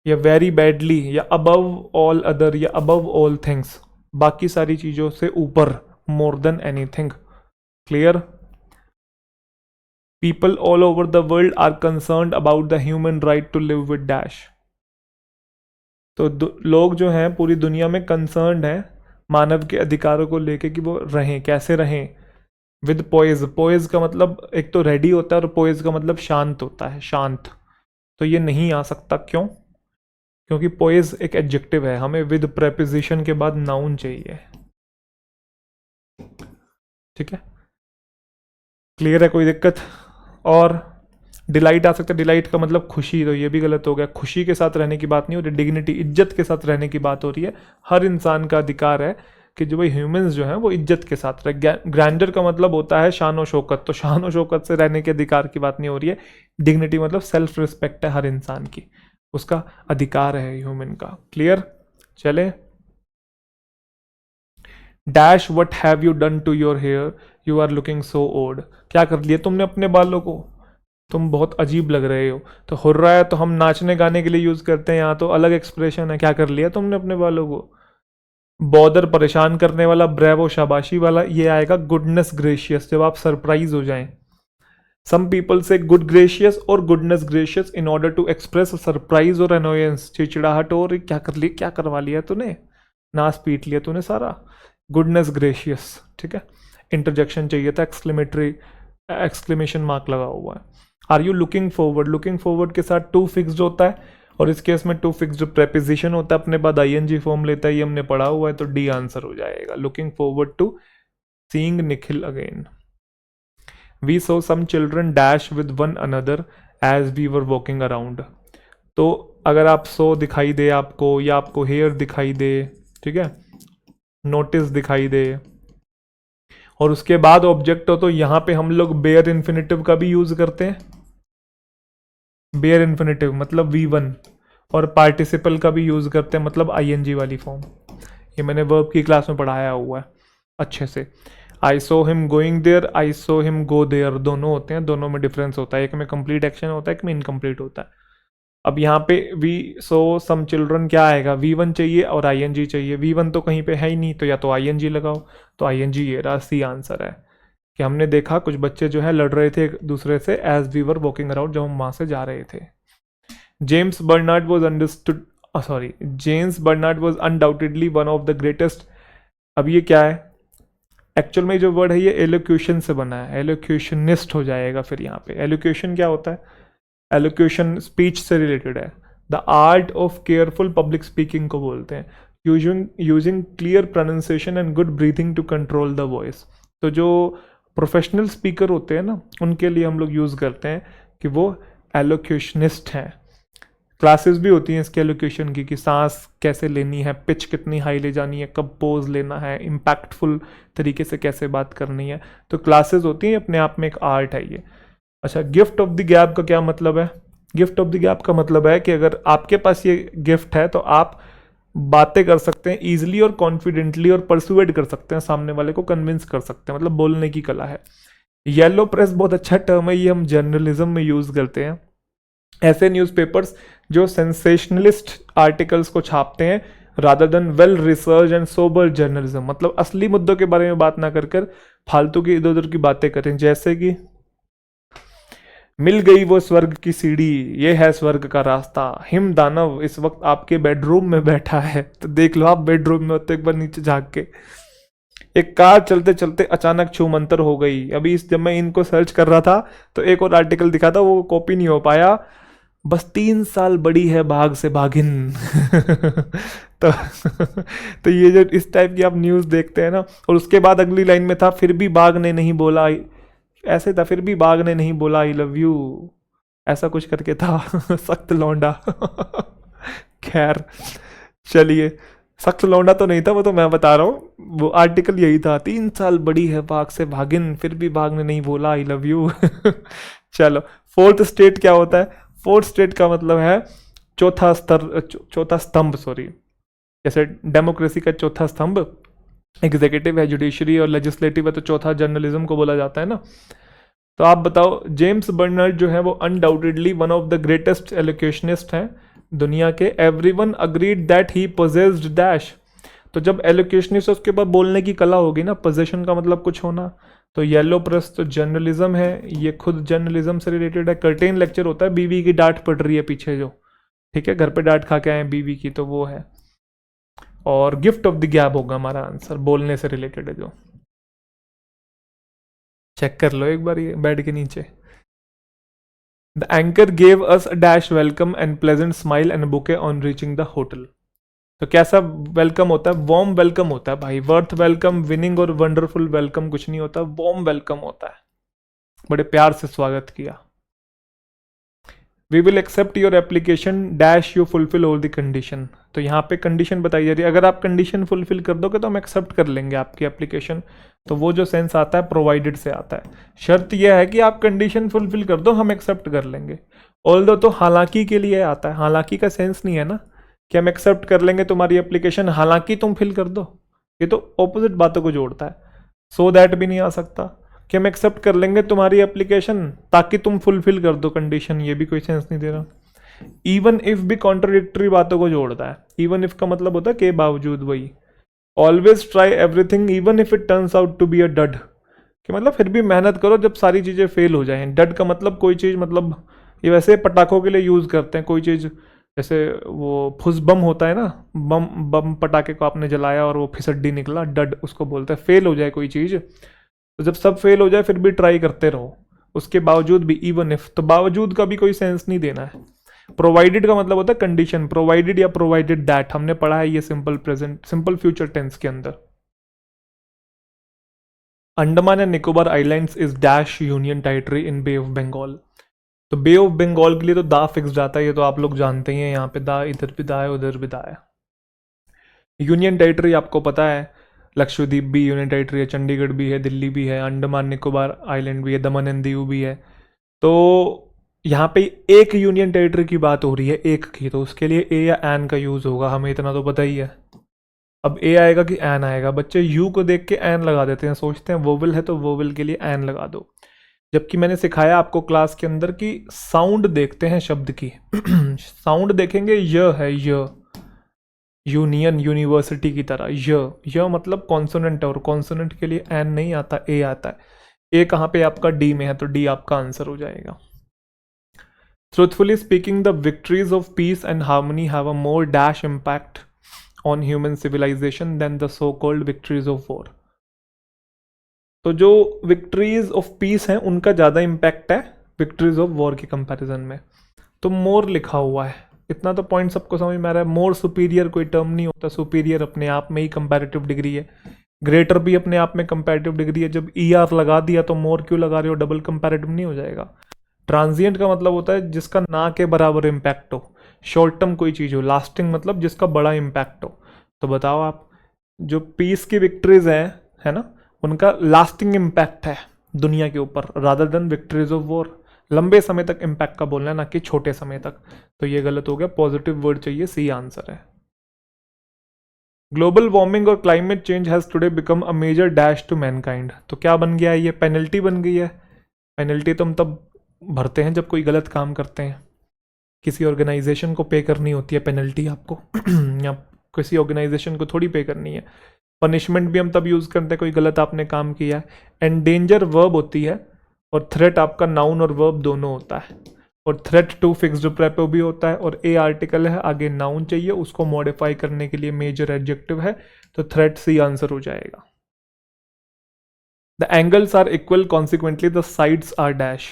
Speaker 1: या वेरी बैडली, या अबव ऑल अदर, या अबव ऑल थिंग्स, बाकी सारी चीजों से ऊपर, more than anything. Clear? People all over the world are concerned about the human right to live with dash. तो लोग जो हैं पूरी दुनिया में कंसर्न्ड हैं मानव के अधिकारों को लेके कि वो रहें, कैसे रहें। विद पोइज, पोइज का मतलब एक तो रेडी होता है, और पोइज का मतलब शांत होता है, शांत। तो ये नहीं आ सकता, क्यों? क्योंकि पोइज एक एडजेक्टिव है, हमें विद प्रेपोजिशन के बाद नाउन चाहिए। ठीक है, क्लियर है? कोई दिक्कत? और डिलाइट आ सकता है, डिलाइट का मतलब खुशी, तो ये भी गलत हो गया। खुशी के साथ रहने की बात नहीं हो रही, डिग्निटी, इज्जत के साथ रहने की बात हो रही है। हर इंसान का अधिकार है कि जो भाई ह्यूमंस जो हैं वो इज्जत के साथ रहे। ग्रैंडर का मतलब होता है शान और शौकत, तो शान और शौकत से रहने के अधिकार की बात नहीं हो रही है। डिग्निटी मतलब सेल्फ रिस्पेक्ट है हर इंसान की, उसका अधिकार है ह्यूमन का। क्लियर? चले। Dash what have you done to your hair, you are looking so old. क्या कर लिया तुमने अपने बालों को, तुम बहुत अजीब लग रहे हो। तो हुर्रा है तो हम नाचने गाने के लिए यूज करते हैं, यहाँ तो अलग एक्सप्रेशन है। क्या कर लिया तुमने अपने बालों को? बॉदर, परेशान करने वाला। ब्रेवो, शाबाशी वाला। ये आएगा गुडनेस ग्रेशियस, जब आप सरप्राइज हो जाएं। सम पीपल से गुड ग्रेशियस और goodness gracious in order to express surprise और अनोयंस, चिड़चिड़ाहट। और क्या कर लिया, क्या करवा लिया तूने, नाच पीट लिया तूने सारा। गुडनेस ग्रेशियस, ठीक है। इंटरजेक्शन चाहिए था, एक्सक्लेमेटरी, एक्सक्लेमेशन मार्क लगा हुआ है। Are you looking forward, looking forward के साथ टू फिक्स्ड होता है, और इस केस में टू फिक्स्ड प्रेपोजिशन होता है, अपने बाद आईएनजी फॉर्म लेता है, ये हमने पढ़ा हुआ है, तो डी आंसर हो जाएगा। Looking forward to seeing Nikhil again. We saw some children dash with one another as we were walking around. तो अगर आप सो दिखाई दे आपको, या आपको हेयर दिखाई दे, ठीक है, नोटिस दिखाई दे, और उसके बाद ऑब्जेक्ट हो, तो यहां पे हम लोग बेयर इन्फिनेटिव का भी यूज करते हैं। बेयर इन्फिनेटिव मतलब V1, और पार्टिसिपल का भी यूज करते हैं, मतलब आईएनजी वाली फॉर्म। ये मैंने वर्ब की क्लास में पढ़ाया हुआ है अच्छे से। I saw him going there, I saw him go there, दोनों होते हैं, दोनों में डिफरेंस होता है, एक में कंप्लीट एक्शन होता है, एक में इनकम्प्लीट होता है। अब यहाँ पे वी सो सम चिल्ड्रन क्या आएगा, V1 चाहिए और आईएनजी चाहिए। V1 तो कहीं पे है ही नहीं, तो या तो आईएनजी लगाओ, तो आईएनजी ये रहा, सी आंसर है। कि हमने देखा कुछ बच्चे जो है लड़ रहे थे एक दूसरे से as we were walking around, जब हम वहां से जा रहे थे। James Bernard was understood, sorry, James Bernard was undoubtedly one of the greatest. अब ये क्या है, एक्चुअल में जो वर्ड है ये एलोक्यूशन से बना है, एलोक्यूशनिस्ट हो जाएगा फिर यहाँ पे। एलोक्यूशन क्या होता है? एलोक्यूशन स्पीच से रिलेटेड है, the art of careful public speaking को बोलते हैं। Using clear pronunciation and good breathing to control the voice. तो जो प्रोफेशनल स्पीकर होते हैं ना, उनके लिए हम लोग यूज़ करते हैं कि वो एलोक्यूशनिस्ट हैं। क्लासेस भी होती हैं इसके एलोक्यूशन की, कि सांस कैसे लेनी है, पिच कितनी हाई ले जानी है, कब पोज लेना है, इम्पैक्टफुल तरीके से कैसे बात करनी है। तो क्लासेस होती हैं, अपने आप में एक आर्ट है ये। अच्छा, गिफ्ट ऑफ द गैप का क्या मतलब है? गिफ्ट ऑफ द गैप का मतलब है कि अगर आपके पास ये गिफ्ट है तो आप बातें कर सकते हैं ईजिली और कॉन्फिडेंटली, और परसुएड कर सकते हैं, सामने वाले को कन्विंस कर सकते हैं, मतलब बोलने की कला है। येलो प्रेस बहुत अच्छा टर्म है, ये हम जर्नलिज्म में यूज करते हैं। ऐसे न्यूज़पेपर्स जो सेंसेशनलिस्ट आर्टिकल्स को छापते हैं rather than well research and sober journalism, मतलब असली मुद्दों के बारे में बात ना कर फालतू की इधर उधर की बातें करें। जैसे कि मिल गई वो स्वर्ग की सीढ़ी, ये है स्वर्ग का रास्ता, हिम दानव इस वक्त आपके बेडरूम में बैठा है। तो देख लो आप बेडरूम में होते, एक बार नीचे झांक के। एक कार चलते चलते अचानक छूमंतर हो गई। अभी जब मैं इनको सर्च कर रहा था तो एक और आर्टिकल दिखा था, वो कॉपी नहीं हो पाया। बस 3 साल बड़ी है बाघ से भागिन। तो तो ये जो इस टाइप की आप न्यूज़ देखते हैं ना, और उसके बाद अगली लाइन में था फिर भी बाघ ने नहीं बोला, ऐसे था फिर भी बाघ ने नहीं बोला आई लव यू, ऐसा कुछ करके था। सख्त लौंडा। खैर चलिए, सख्त लौंडा तो नहीं था वो, तो मैं बता रहा हूँ वो आर्टिकल यही था, 3 साल बड़ी है बाघ से भागिन फिर भी बाघ ने नहीं बोला आई लव यू। चलो, फोर्थ स्टेट क्या होता है? फोर्थ स्टेट का मतलब है चौथा स्तर, चौथा स्तंभ, सॉरी। जैसे डेमोक्रेसी का चौथा स्तंभ एग्जीक्यूटिव है, जुडिशरी और लेजिस्लेटिव है, तो चौथा जर्नलिज्म को बोला जाता है ना। तो आप बताओ, जेम्स बर्नर्ड जो है वो undoubtedly one of the greatest elocutionist हैं दुनिया के। Everyone agreed that he possessed dash. तो जब एलोक्यूशनिस्ट उसके बाद बोलने की कला होगी ना, पोजेशन का मतलब कुछ होना, तो येलो प्रेस तो जर्नलिज्म है, ये खुद जर्नलिज्म से रिलेटेड है। कर्टेन लेक्चर होता है, बीवी की डांट पड़ रही है पीछे जो, ठीक है, घर पे डांट खा के आए बीवी की, तो वो है। और गिफ्ट ऑफ द गैब होगा हमारा आंसर, बोलने से रिलेटेड है जो। चेक कर लो एक बार ये बेड के नीचे। The anchor gave us a dash welcome and pleasant smile and bouquet on reaching the hotel. तो कैसा वेलकम होता है? वार्म वेलकम होता है भाई। वर्थ वेलकम, विनिंग और वंडरफुल वेलकम कुछ नहीं होता, वार्म वेलकम होता है, बड़े प्यार से स्वागत किया। We will accept your application dash you fulfil all the condition. तो यहाँ पे कंडीशन बताई जा रही है, अगर आप कंडीशन फुलफिल कर दोगे तो हम एक्सेप्ट कर लेंगे आपकी एप्लीकेशन। तो वो जो सेंस आता है प्रोवाइडेड से आता है। शर्त यह है कि आप कंडीशन फुलफिल कर दो, हम एक्सेप्ट कर लेंगे। ऑल्दो तो हालांकि के लिए आता है, हालांकि का सेंस नहीं है ना कि हम एक्सेप्ट कर लेंगे तुम्हारी एप्लीकेशन हालांकि तुम फिल कर दो, ये तो ऑपोजिट बातों को जोड़ता है। सो दैट भी नहीं आ सकता कि हम एक्सेप्ट कर लेंगे तुम्हारी एप्लीकेशन ताकि तुम फुलफिल कर दो कंडीशन, ये भी कोई सेंस नहीं दे रहा। इवन इफ भी कॉन्ट्रोडिक्टरी बातों को जोड़ता है। इवन इफ का मतलब होता है के बावजूद, वही। Always try everything even if it turns out to be a dud, कि मतलब फिर भी मेहनत करो जब सारी चीज़ें फेल हो जाएं। डड का मतलब कोई चीज़, मतलब ये वैसे पटाखों के लिए यूज़ करते हैं, कोई चीज़ जैसे वो फुस बम होता है ना, बम बम पटाखे को आपने जलाया और वो फिसड्डी निकला, डड उसको बोलते हैं। फेल हो जाए कोई चीज़, तो जब सब फेल हो जाए फिर भी ट्राई करते रहो, उसके बावजूद भी, इवन इफ, तो बावजूद का भी कोई सेंस नहीं देना है। प्रोवाइडेड का मतलब होता है कंडीशन, प्रोवाइडेड या प्रोवाइडेड दैट, हमने पढ़ा है ये simple present, simple future tense के अंदर। Andaman and Nicobar islands is dash union territory in bay of Bengal. तो बे ऑफ बंगाल के लिए तो दा फिक्स्ड आता है, ये तो आप लोग जानते ही हैं, यहाँ पे दा, इधर भी दा है उधर भी दा है। यूनियन टेरिटरी आपको पता है, लक्षद्वीप भी यूनियन टेरिटरी है, चंडीगढ़ भी है, दिल्ली भी है, अंडमान निकोबार आइलैंड भी है, दमन एंड दीव भी है। तो यहाँ पे एक यूनियन टेरिटरी की बात हो रही है, एक की, तो उसके लिए ए या एन का यूज़ होगा, हमें इतना तो पता ही है। अब ए आएगा कि एन आएगा? बच्चे यू को देख के एन लगा देते हैं, सोचते हैं वोवल है तो वोवल के लिए एन लगा दो, जबकि मैंने सिखाया आपको क्लास के अंदर कि साउंड देखते हैं शब्द की। साउंड देखेंगे, य है, य, यूनियन, यूनिवर्सिटी की तरह, य मतलब कॉन्सोनेंट है, और कॉन्सोनेंट के लिए एन नहीं आता, ए आता है। ए कहाँ पे आपका? डी में है, तो डी आपका आंसर हो जाएगा। Truthfully speaking, the victories of peace and harmony have a more dash impact on human civilization than the so-called victories of war. तो जो विक्ट्रीज ऑफ पीस हैं उनका ज़्यादा इम्पैक्ट है विक्ट्रीज ऑफ वॉर के कंपैरिजन में। तो मोर लिखा हुआ है, इतना तो पॉइंट सबको समझ में आ रहा है। मोर सुपीरियर कोई टर्म नहीं होता, सुपीरियर अपने आप में ही कंपैरेटिव डिग्री है, ग्रेटर भी अपने आप में कंपैरेटिव डिग्री है। जब ई आर लगा दिया तो मोर क्यों लगा रहे हो? डबल कंपैरेटिव नहीं हो जाएगा। ट्रांजिएंट का मतलब होता है जिसका ना के बराबर इम्पैक्ट हो, शॉर्ट टर्म कोई चीज़ हो। लास्टिंग मतलब जिसका बड़ा इम्पैक्ट हो। तो बताओ आप, जो पीस की विक्ट्रीज हैं, है ना, उनका लास्टिंग इम्पैक्ट है दुनिया के ऊपर, rather than victories of war. लंबे समय तक इम्पैक्ट का बोलना है, ना कि छोटे समय तक। तो ये गलत हो गया, पॉजिटिव वर्ड चाहिए, सी आंसर है। ग्लोबल वार्मिंग और climate change has today become a major dash to mankind. तो क्या बन गया है? ये पेनल्टी बन गई है। पेनल्टी तो हम तब भरते हैं जब कोई गलत काम करते हैं, किसी ऑर्गेनाइजेशन को पे करनी होती है पेनल्टी आपको। या किसी ऑर्गेनाइजेशन को थोड़ी पे करनी है। पनिशमेंट भी हम तब यूज़ करते हैं कोई गलत आपने काम किया है। एंडेंजर वर्ब होती है, और थ्रेट आपका नाउन और वर्ब दोनों होता है, और थ्रेट टू फिक्स्ड प्रेपो भी होता है, और ए आर्टिकल है, आगे नाउन चाहिए, उसको मॉडिफाई करने के लिए मेजर एडजेक्टिव है, तो थ्रेट सी आंसर हो जाएगा। The angles are equal consequently the sides are dash.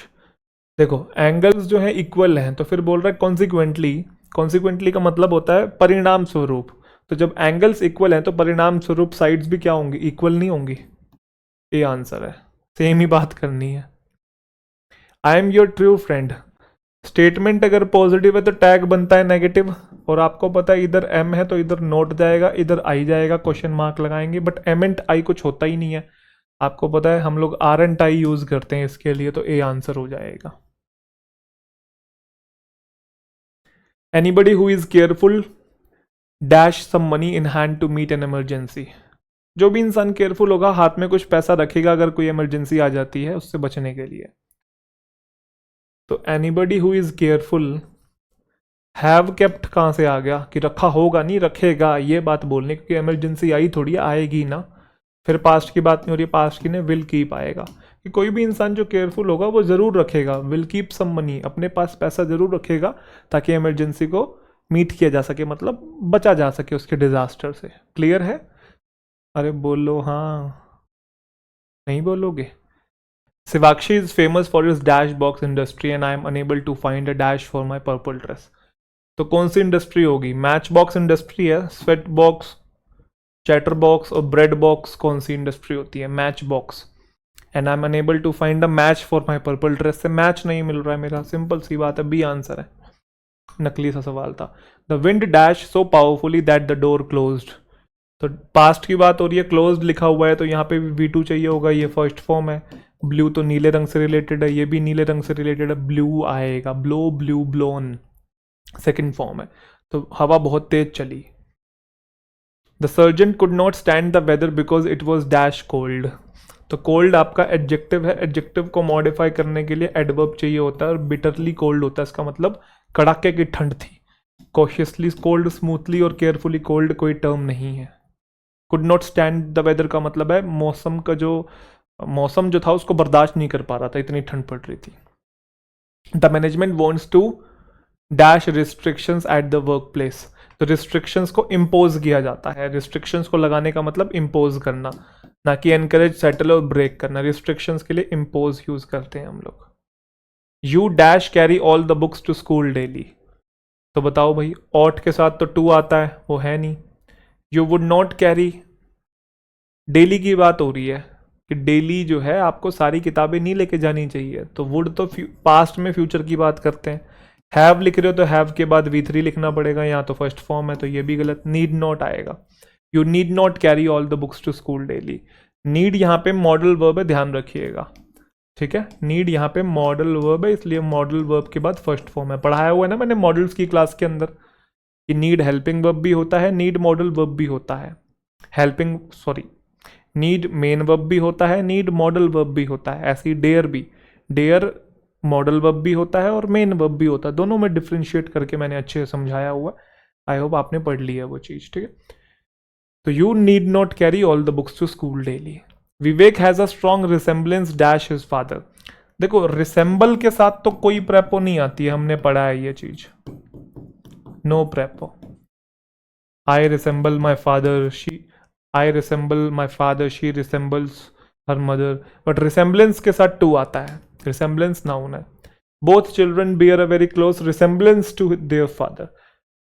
Speaker 1: देखो एंगल्स जो है इक्वल हैं तो फिर बोल रहा है कॉन्सिक्वेंटली, कॉन्सिक्वेंटली का मतलब होता है परिणाम स्वरूप। तो जब एंगल्स इक्वल हैं तो परिणाम स्वरूप साइड्स भी क्या होंगी, इक्वल नहीं होंगी। ये आंसर है, सेम ही बात करनी है। I am your true friend, statement अगर पॉजिटिव है तो टैग बनता है नेगेटिव, और आपको पता है इधर एम है तो इधर नोट जाएगा, इधर आई जाएगा, क्वेश्चन मार्क लगाएंगे, बट एम एंड आई कुछ होता ही नहीं है। आपको पता है हम लोग आर एंड आई यूज करते हैं इसके लिए, तो ए आंसर हो जाएगा। Anybody who is careful dash some money in hand to meet an emergency. जो भी इंसान केयरफुल होगा हाथ में कुछ पैसा रखेगा अगर कोई इमरजेंसी आ जाती है उससे बचने के लिए। तो anybody who is careful, have kept कहाँ से आ गया कि रखा होगा, नहीं रखेगा, ये बात बोलने, क्योंकि इमरजेंसी आई थोड़ी आएगी ना। फिर पास्ट की बात नहीं हो रही, पास्ट की ने विल कीप आएगा कि कोई भी इंसान जो केयरफुल होगा वो ज़रूर रखेगा, विल कीप सम मनी, अपने पास पैसा ज़रूर रखेगा ताकि इमरजेंसी को मीट किया जा सके, मतलब बचा जा सके उसके डिजास्टर से। क्लियर है? अरे बोलो हाँ, नहीं बोलोगे? Sivakshi is famous for his dash box industry and I am unable to find a dash for my purple dress. तो कौन सी इंडस्ट्री होगी? मैच बॉक्स इंडस्ट्री है, स्वेट बॉक्स, चैटर बॉक्स और ब्रेड बॉक्स कौन सी इंडस्ट्री होती है? Match box. And I am unable to find a match for my purple dress, से मैच नहीं मिल रहा है मेरा, सिंपल सी बात है, बी आंसर है। नकली सा सवाल था। The wind dash so powerfully that the door closed, तो पास्ट की बात हो रही है, क्लोज्ड लिखा हुआ है तो यहाँ पे भी V2 चाहिए होगा, ये फर्स्ट फॉर्म है। ब्लू तो नीले रंग से रिलेटेड है, ये भी नीले रंग से रिलेटेड है, ब्लू आएगा, blow blew blown second form है। तो हवा बहुत तेज चली। The surgeon could not stand the weather because it was dash cold, तो कोल्ड आपका एडजेक्टिव है, एडजेक्टिव को मॉडिफाई करने के लिए एडवर्ब चाहिए होता है, और बिटरली कोल्ड होता है, इसका मतलब कड़ाके की ठंड थी। कॉशियसली कोल्ड, स्मूथली और केयरफुली कोल्ड कोई टर्म नहीं है। Could not stand the weather का मतलब है मौसम का जो मौसम जो था उसको बर्दाश्त नहीं कर पा रहा था, इतनी ठंड पड़ रही थी। The management wants to dash restrictions at the work place, तो रिस्ट्रिक्शंस को इम्पोज किया जाता है, रिस्ट्रिक्शंस को लगाने का मतलब इम्पोज करना, ना कि एनकरेज, सेटल और ब्रेक करना। रिस्ट्रिक्शंस के लिए इम्पोज यूज करते हैं हम लोग। You dash carry all the books to school daily, तो बताओ भाई, ऑट के साथ तो टू आता है, वो है नहीं। You would not carry, daily की बात हो रही है कि डेली जो है आपको सारी किताबें नहीं लेके जानी चाहिए, तो वुड तो पास्ट में फ्यूचर की बात करते हैं। हैव लिख रहे हो तो हैव के बाद V3 लिखना पड़ेगा, यहाँ तो फर्स्ट फॉर्म है तो ये भी गलत, नीड नॉट आएगा। You need not carry all the books to school daily, need यहाँ पे मॉडल वर्ब है, ध्यान रखिएगा, ठीक है। नीड यहाँ पे मॉडल वर्ब है, इसलिए मॉडल वर्ब के बाद फर्स्ट फॉर्म है। पढ़ाया हुआ है ना मैंने मॉडल्स की क्लास के अंदर कि नीड हेल्पिंग वर्ब भी होता है, नीड मॉडल वर्ब भी होता है, helping sorry need main verb भी होता है, नीड मॉडल वर्ब भी होता है। ऐसे ही डेयर भी, डेयर मॉडल वर्ब भी होता है और मेन वर्ब भी होता है, दोनों में डिफ्रेंशिएट करके मैंने अच्छे से समझाया हुआ। आई होप आपने पढ़ लिया वो चीज़, ठीक है। तो you need not carry all the books to school daily. Vivek has a strong resemblance dash his father, देखो रिसेंबल के साथ तो कोई प्रेपो नहीं आती है, हमने पढ़ा है ये चीज, no prepo. I resemble my father, she, I resemble my father, she resembles her mother, but resemblance के साथ टू आता है, रिसेंबलेंस नाउन है। Both children bear a very close resemblance to their father,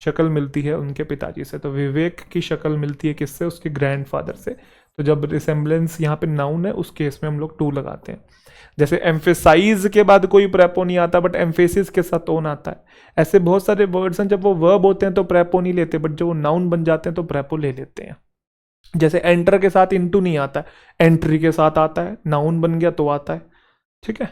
Speaker 1: शक्ल मिलती है उनके पिताजी से, तो विवेक की शक्ल मिलती है किससे? उसके ग्रैंडफादर से। तो जब रिसेंबलेंस यहाँ पे नाउन है उस केस में हम लोग टू लगाते हैं। जैसे एम्फेसाइज के बाद कोई प्रेपो नहीं आता बट एम्फेसिस के साथ ओन आता है। ऐसे बहुत सारे वर्ड्स हैं जब वो वर्ब होते हैं तो प्रेपो नहीं लेते, बट जब वो नाउन बन जाते हैं तो प्रेपो ले लेते हैं। जैसे एंटर के साथ इनटू नहीं आता है, एंट्री के साथ आता है, नाउन बन गया तो आता है, ठीक है।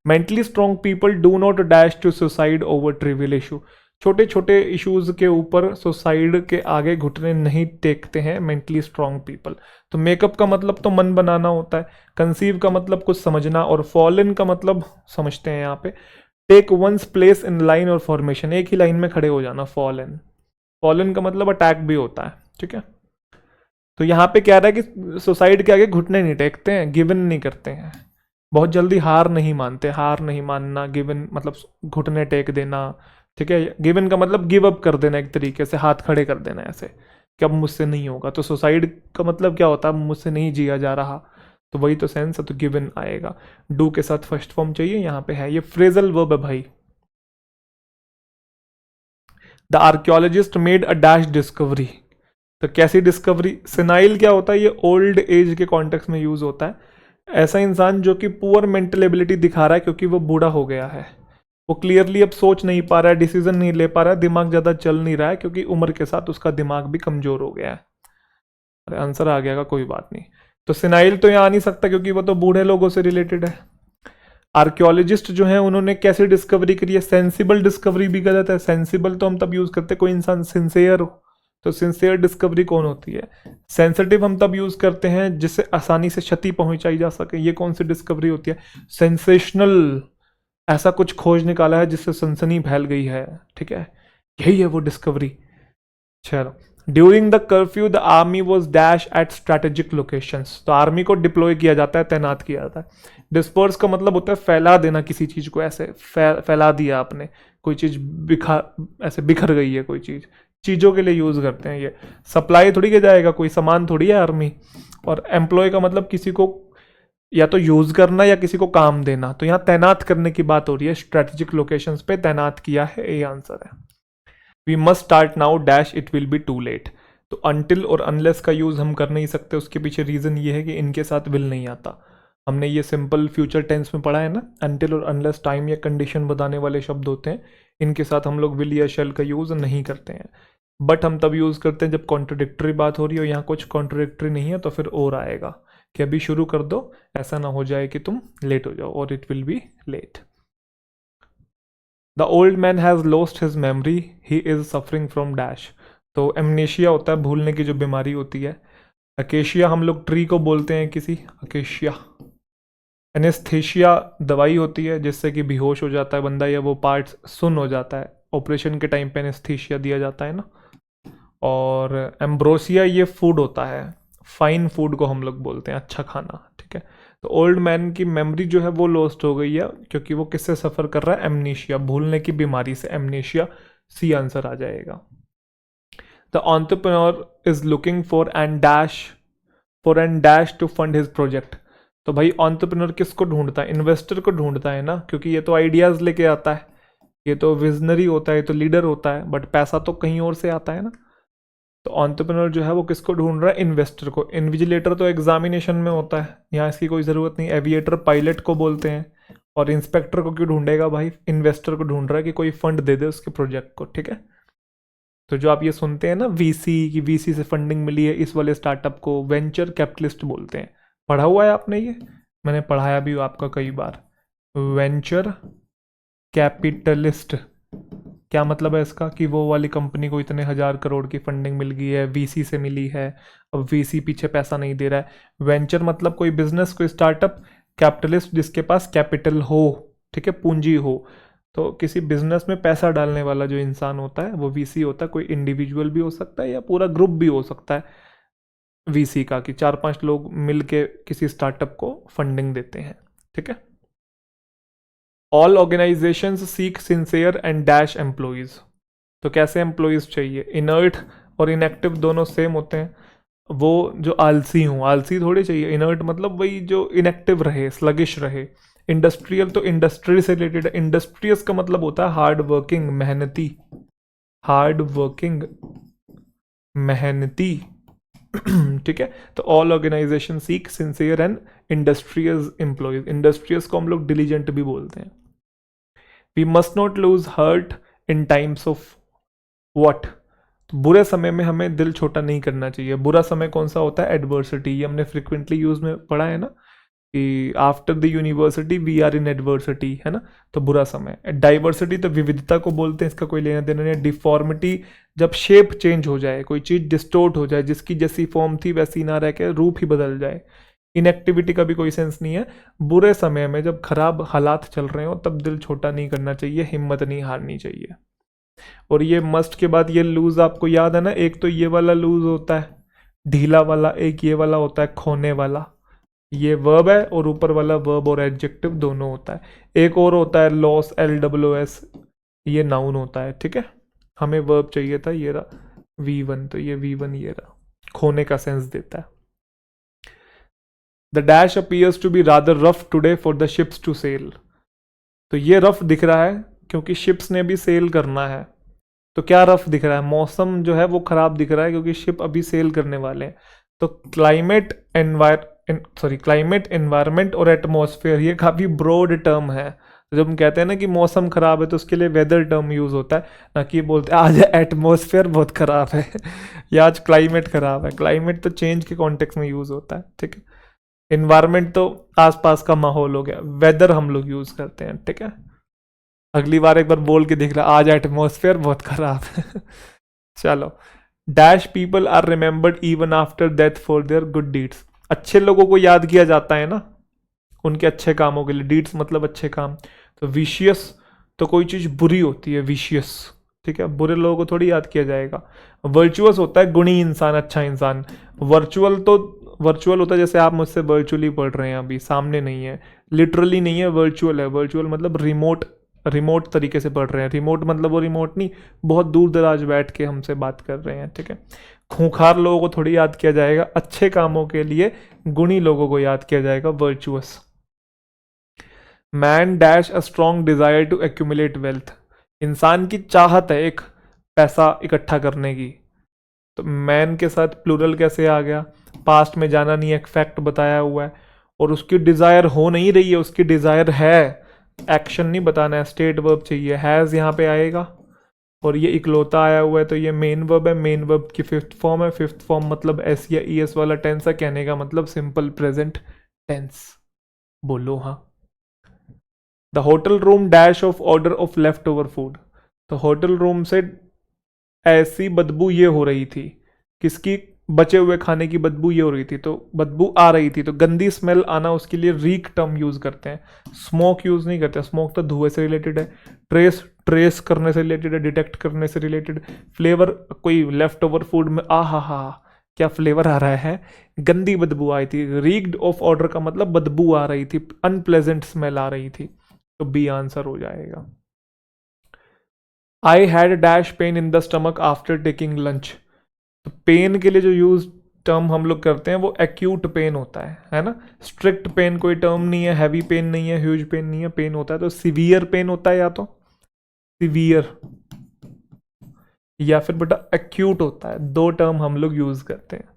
Speaker 1: Mentally strong people do not dash to suicide over trivial issue, छोटे छोटे इश्यूज के ऊपर सुसाइड के आगे घुटने नहीं टेकते हैं मेंटली स्ट्रॉन्ग पीपल। तो मेकअप का मतलब तो मन बनाना होता है, कंसीव का मतलब कुछ समझना, और फॉल इन का मतलब समझते हैं यहाँ पे take one's place in line और फॉर्मेशन, एक ही लाइन में खड़े हो जाना, फॉल इन। फॉल इन का मतलब अटैक भी होता है, ठीक है। तो यहाँ पे क्या रहा है कि सुसाइड के आगे घुटने नहीं टेकते हैं, गिवन नहीं करते हैं, बहुत जल्दी हार नहीं मानते, हार नहीं मानना, गिवन मतलब घुटने टेक देना, ठीक है। गिवन का मतलब गिव अप कर देना, एक तरीके से हाथ खड़े कर देना ऐसे, कि अब मुझसे नहीं होगा। तो सुसाइड का मतलब क्या होता है, मुझसे नहीं जिया जा रहा, तो वही तो सेंस है, तो गिवन आएगा। डू के साथ फर्स्ट फॉर्म चाहिए, यहाँ पे है, ये फ्रेजल वर्ब है भाई। The archaeologist made a dash discovery, तो कैसी डिस्कवरी। सिनाइल क्या होता है, ये ओल्ड एज के कॉन्टेक्स्ट में यूज होता है, ऐसा इंसान जो कि पुअर मेंटल एबिलिटी दिखा रहा है क्योंकि वो बूढ़ा हो गया है, वो क्लियरली अब सोच नहीं पा रहा है, डिसीजन नहीं ले पा रहा है, दिमाग ज़्यादा चल नहीं रहा है क्योंकि उम्र के साथ उसका दिमाग भी कमज़ोर हो गया है। अरे आंसर आ गया का, कोई बात नहीं। तो सिनाइल तो यहाँ आ नहीं सकता क्योंकि वो तो बूढ़े लोगों से रिलेटेड है। आर्कियोलॉजिस्ट जो है उन्होंने कैसी डिस्कवरी करी है, सेंसिबल डिस्कवरी भी गलत है। सेंसिबल तो हम तब यूज़ करते हैं कोई इंसान सिंसियर हो, तो सिंसियर डिस्कवरी कौन होती है। सेंसिटिव हम तब यूज़ करते हैं जिससे आसानी से क्षति पहुंचाई जा सके, ये कौन सी डिस्कवरी होती है। सेंसेशनल, ऐसा कुछ खोज निकाला है जिससे सनसनी फैल गई है, ठीक है, यही है वो डिस्कवरी। चलो, during the curfew the army was dash at strategic locations, तो आर्मी को डिप्लॉय किया जाता है, तैनात किया जाता है। डिस्पर्स का मतलब होता है फैला देना किसी चीज़ को, ऐसे फैला दिया आपने, कोई चीज़ ऐसे बिखर गई है कोई चीज़, चीज़ों के लिए यूज़ करते हैं ये। सप्लाई थोड़ी किया जाएगा, कोई सामान थोड़ी है आर्मी। और एम्प्लॉय का मतलब किसी को या तो यूज़ करना या किसी को काम देना, तो यहाँ तैनात करने की बात हो रही है, स्ट्रैटेजिक लोकेशंस पे तैनात किया है, ये आंसर है। We must start now dash it will be too late, तो अनटिल और अनलेस का यूज़ हम कर नहीं सकते, उसके पीछे रीज़न ये है कि इनके साथ विल नहीं आता। हमने ये सिंपल फ्यूचर टेंस में पढ़ा है ना, अनटिल और अनलेस टाइम या कंडीशन बताने वाले शब्द होते हैं, इनके साथ हम लोग विल या शेल का यूज़ नहीं करते हैं। बट हम तब यूज़ करते हैं जब कॉन्ट्रोडिक्टरी बात हो रही हो, यहाँ कुछ कॉन्ट्रोडिक्टरी नहीं है तो फिर और आएगा कि अभी शुरू कर दो, ऐसा ना हो जाए कि तुम लेट हो जाओ, और it will be late. The old man has lost his memory, he is suffering from dash, तो एमनेशिया होता है भूलने की जो बीमारी होती है। अकेशिया हम लोग ट्री को बोलते हैं किसी, अकेशिया। एनेस्थेशिया दवाई होती है जिससे कि बेहोश हो जाता है बंदा या वो पार्ट सुन हो जाता है, ऑपरेशन के टाइम पे एनेस्थेशिया दिया जाता है ना। और एम्ब्रोसिया ये फूड होता है, फाइन फूड को हम लोग बोलते हैं, अच्छा खाना, ठीक है। तो ओल्ड मैन की मेमोरी जो है वो लॉस्ट हो गई है क्योंकि वो किससे सफ़र कर रहा है, एमनेशिया, भूलने की बीमारी से, एमनेशिया, सी आंसर आ जाएगा। The entrepreneur is looking for an dash to fund his project, तो भाई एंटरप्रेन्योर किसको ढूंढता है, इन्वेस्टर को ढूंढता है ना, क्योंकि ये तो आइडियाज़ लेके आता है, ये तो विजनरी होता है, ये तो लीडर होता है, बट पैसा तो कहीं और से आता है ना। तो एंटरप्रेन्योर जो है वो किसको ढूंढ रहा है, इन्वेस्टर को। इन्विजिलेटर तो एग्जामिनेशन में होता है, यहाँ इसकी कोई ज़रूरत नहीं। एविएटर पायलट को बोलते हैं। और इंस्पेक्टर को क्यों ढूंढेगा भाई, इन्वेस्टर को ढूंढ रहा है कि कोई फंड दे दे उसके प्रोजेक्ट को, ठीक है। तो जो आप ये सुनते हैं ना वीसी की, वीसी से फंडिंग मिली है इस वाले स्टार्टअप को वेंचर कैपिटलिस्ट बोलते हैं। पढ़ा हुआ है आपने ये, मैंने पढ़ाया भी आपका कई बार। वेंचर कैपिटलिस्ट क्या मतलब है इसका, कि वो वाली कंपनी को इतने 1000 करोड़ की फंडिंग मिल गई है, वीसी से मिली है, अब वीसी पीछे पैसा नहीं दे रहा है। वेंचर मतलब कोई बिजनेस, कोई स्टार्टअप, कैपिटलिस्ट जिसके पास कैपिटल हो, ठीक है, पूंजी हो। तो किसी बिजनेस में पैसा डालने वाला जो इंसान होता है वो वीसी होता है। कोई इंडिविजुअल भी हो सकता है या पूरा ग्रुप भी हो सकता है वीसी का, कि 4-5 लोग मिल के किसी स्टार्टअप को फंडिंग देते हैं, ठीक है। All organisations seek sincere and dash employees, तो कैसे एम्प्लॉयज़ चाहिए, इनर्ट और इनएक्टिव दोनों सेम होते हैं। वो जो आलसी हूँ, आलसी थोड़ी चाहिए, इनर्ट मतलब वही जो इनएक्टिव रहे, स्लगिश रहे। इंडस्ट्रियल तो इंडस्ट्री से रिलेटेड है, इंडस्ट्रियस का मतलब होता है हार्ड वर्किंग, मेहनती, हार्ड वर्किंग, मेहनती ठीक है। तो all organization seek sincere and industrious employees, industrious को हम लोग डिलीजेंट भी बोलते हैं। We must not lose heart in times of what, तो बुरे समय में हमें दिल छोटा नहीं करना चाहिए। बुरा समय कौन सा होता है, एडवर्सिटी, ये हमने फ्रिक्वेंटली यूज में पढ़ा है ना, कि after the university we are in adversity, है ना, तो बुरा समय। डाइवर्सिटी तो विविधता को बोलते हैं, इसका कोई लेना देना नहीं। डिफॉर्मिटी जब शेप चेंज हो जाए, कोई चीज़ डिस्टोर्ट हो जाए, जिसकी जैसी फॉर्म थी वैसी ना रह के रूप ही बदल जाए। इनएक्टिविटी का भी कोई सेंस नहीं है। बुरे समय में जब खराब हालात चल रहे हो तब दिल छोटा नहीं करना चाहिए, हिम्मत नहीं हारनी चाहिए। और ये मस्ट के बाद ये लूज आपको याद है ना, एक तो ये वाला लूज होता है ढीला वाला, एक ये वाला होता है खोने वाला, ये वर्ब है, और ऊपर वाला वर्ब और एडजेक्टिव दोनों होता है। एक और होता है लॉस, LWS, ये नाउन होता है, ठीक है। हमें वर्ब चाहिए था, ये रहा V1, तो ये V1 ये रहा, खोने का सेंस देता है। The dash appears to be rather rough today for the ships to sail. तो ये रफ दिख रहा है क्योंकि शिप्स ने भी सेल करना है। तो क्या रफ दिख रहा है? मौसम जो है वो खराब दिख रहा है क्योंकि शिप अभी सेल करने वाले हैं। तो क्लाइमेट एनवायरमेंट और एटमॉस्फेयर ये काफ़ी ब्रॉड टर्म है। तो जब हम कहते हैं ना कि मौसम खराब है तो उसके लिए वेदर टर्म यूज़ होता है, ना कि बोलते हैं आज एटमॉस्फेयर बहुत खराब है या आज क्लाइमेट खराब है। क्लाइमेट तो चेंज के कॉन्टेक्स्ट में यूज़ होता है, ठीक है। इन्वायरमेंट तो आसपास का माहौल हो गया, वेदर हम लोग यूज़ करते हैं, ठीक है। अगली बार एक बार बोल के देख ला, आज एटमॉस्फेयर बहुत खराब है चलो। Dash people are remembered even after death for their good deeds. अच्छे लोगों को याद किया जाता है ना उनके अच्छे कामों के लिए, डीड्स मतलब अच्छे काम। तो विशियस तो कोई चीज़ बुरी होती है, विशियस, ठीक है, बुरे लोगों को थोड़ी याद किया जाएगा। वर्चुअस होता है गुणी इंसान, अच्छा इंसान। वर्चुअल होता है जैसे आप मुझसे वर्चुअली पढ़ रहे हैं, अभी सामने नहीं है, लिटरली नहीं है, वर्चुअल है। वर्चुअल मतलब रिमोट तरीके से पढ़ रहे हैं। रिमोट मतलब वो रिमोट नहीं, बहुत दूर दराज बैठ के हमसे बात कर रहे हैं, ठीक है। खूंखार लोगों को थोड़ी याद किया जाएगा, अच्छे कामों के लिए गुणी लोगों को याद किया जाएगा, virtuous. Man dash a strong desire to accumulate wealth. इंसान की चाहत है एक पैसा इकट्ठा करने की। तो मैन के साथ प्लूरल कैसे आ गया? पास्ट में जाना नहीं है, एक फैक्ट बताया हुआ है, और उसकी डिजायर हो नहीं रही है, उसकी डिजायर है, एक्शन नहीं बताना है, स्टेट वर्ब चाहिए, हैज़ यहाँ पे आएगा। और ये इकलौता आया हुआ है तो ये मेन वर्ब है, मेन वर्ब की फिफ्थ फॉर्म है। फिफ्थ फॉर्म मतलब एस या ई एस वाला टेंस है, कहने का मतलब सिंपल प्रेजेंट टेंस। बोलो हाँ। The hotel room dash of order of left over food. तो होटल रूम से ऐसी बदबू ये हो रही थी, किसकी? बचे हुए खाने की बदबू ये हो रही थी, तो बदबू आ रही थी। तो गंदी स्मेल आना, उसके लिए रीक टर्म यूज करते हैं, स्मोक यूज नहीं करते। स्मोक तो धुएं से रिलेटेड है, ट्रेस करने से रिलेटेड है, डिटेक्ट करने से रिलेटेड। फ्लेवर, कोई लेफ्ट ओवर फूड में आ हा क्या फ्लेवर आ रहा है, गंदी बदबू आई थी। रीक्ड ऑफ ऑर्डर का मतलब बदबू आ रही थी, अनप्लेजेंट स्मेल आ रही थी, तो बी आंसर हो जाएगा। I had dash pain in the stomach after taking lunch. तो पेन के लिए जो यूज टर्म हम लोग करते हैं वो एक्यूट पेन होता है ना। स्ट्रिक्ट पेन कोई टर्म नहीं है, हैवी पेन नहीं है, ह्यूज पेन नहीं है, पेन होता है तो सीवियर पेन होता है, या तो सीवियर या फिर बेटा एक्यूट होता है। दो टर्म हम लोग यूज करते हैं।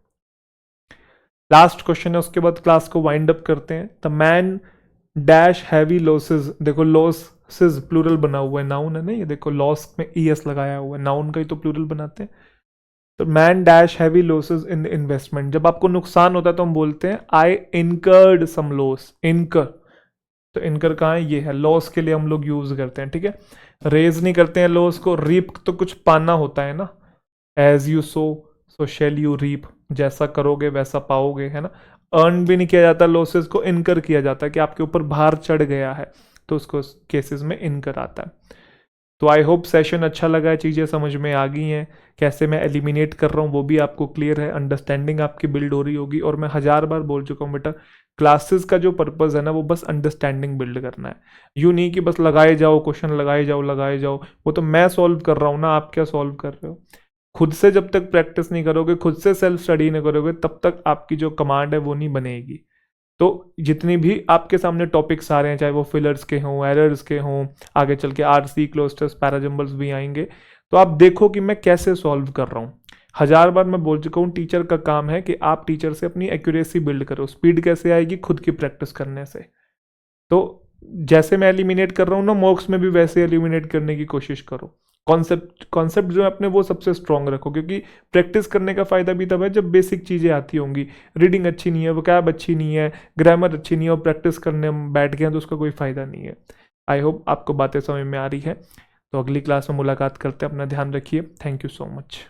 Speaker 1: लास्ट क्वेश्चन है, उसके बाद क्लास को वाइंड अप करते हैं। The man dash heavy losses. देखो लॉसेस प्लूरल बना हुआ है, नाउन है ना ये, देखो लॉस में ईएस लगाया हुआ है, नाउन का ही तो प्लूरल बनाते हैं। तो man dash heavy losses in the investment. जब आपको नुकसान होता है तो हम बोलते हैं आई इनकर्ड सम लॉस। इनकर, तो इनकर कहाँ है? ये है, लॉस के लिए हम लोग यूज करते हैं, ठीक है। रेज नहीं करते हैं लॉस को। रीप तो कुछ पाना होता है ना, as you sow shall you reap, जैसा करोगे वैसा पाओगे, है ना। अर्न भी नहीं किया जाता, लॉसेस को इनकर किया जाता है कि आपके ऊपर भार चढ़ गया है, तो उसको केसेस में इनकर आता है। तो आई होप सेशन अच्छा लगा है, चीज़ें समझ में आ गई हैं, कैसे मैं एलिमिनेट कर रहा हूँ वो भी आपको क्लियर है, अंडरस्टैंडिंग आपकी बिल्ड हो रही होगी। और मैं 1000 बार बोल चुका हूँ बेटा, क्लासेस का जो पर्पज़ है ना वो बस अंडरस्टैंडिंग बिल्ड करना है। यूँ नहीं कि बस लगाए जाओ क्वेश्चन, लगाए जाओ, वो तो मैं सॉल्व कर रहा हूँ ना, आप क्या सॉल्व कर रहे हो? खुद से जब तक प्रैक्टिस नहीं करोगे, खुद से सेल्फ स्टडी नहीं करोगे, तब तक आपकी जो कमांड है वो नहीं बनेगी। तो जितनी भी आपके सामने टॉपिक्स आ रहे हैं, चाहे वो फिलर्स के हों, एरर्स के हों, आगे चल के आरसी, क्लोस्टर्स, पैराजम्बल्स भी आएंगे, तो आप देखो कि मैं कैसे सॉल्व कर रहा हूँ। 1000 बार मैं बोल चुका हूँ, टीचर का काम है कि आप टीचर से अपनी एक्यूरेसी बिल्ड करो। स्पीड कैसे आएगी? खुद की प्रैक्टिस करने से। तो जैसे मैं एलिमिनेट कर रहा हूँ ना मॉक्स में भी, वैसे एलिमिनेट करने की कोशिश करो। कॉन्सेप्ट जो है अपने वो सबसे स्ट्रांग रखो, क्योंकि प्रैक्टिस करने का फायदा भी तब है जब बेसिक चीज़ें आती होंगी। रीडिंग अच्छी नहीं है, वोकैब अच्छी नहीं है, ग्रामर अच्छी नहीं है, और प्रैक्टिस करने हम बैठ गए हैं तो उसका कोई फ़ायदा नहीं है। आई होप आपको बातें समझ में आ रही है। तो अगली क्लास में मुलाकात करते हैं, अपना ध्यान रखिए। Thank you so much.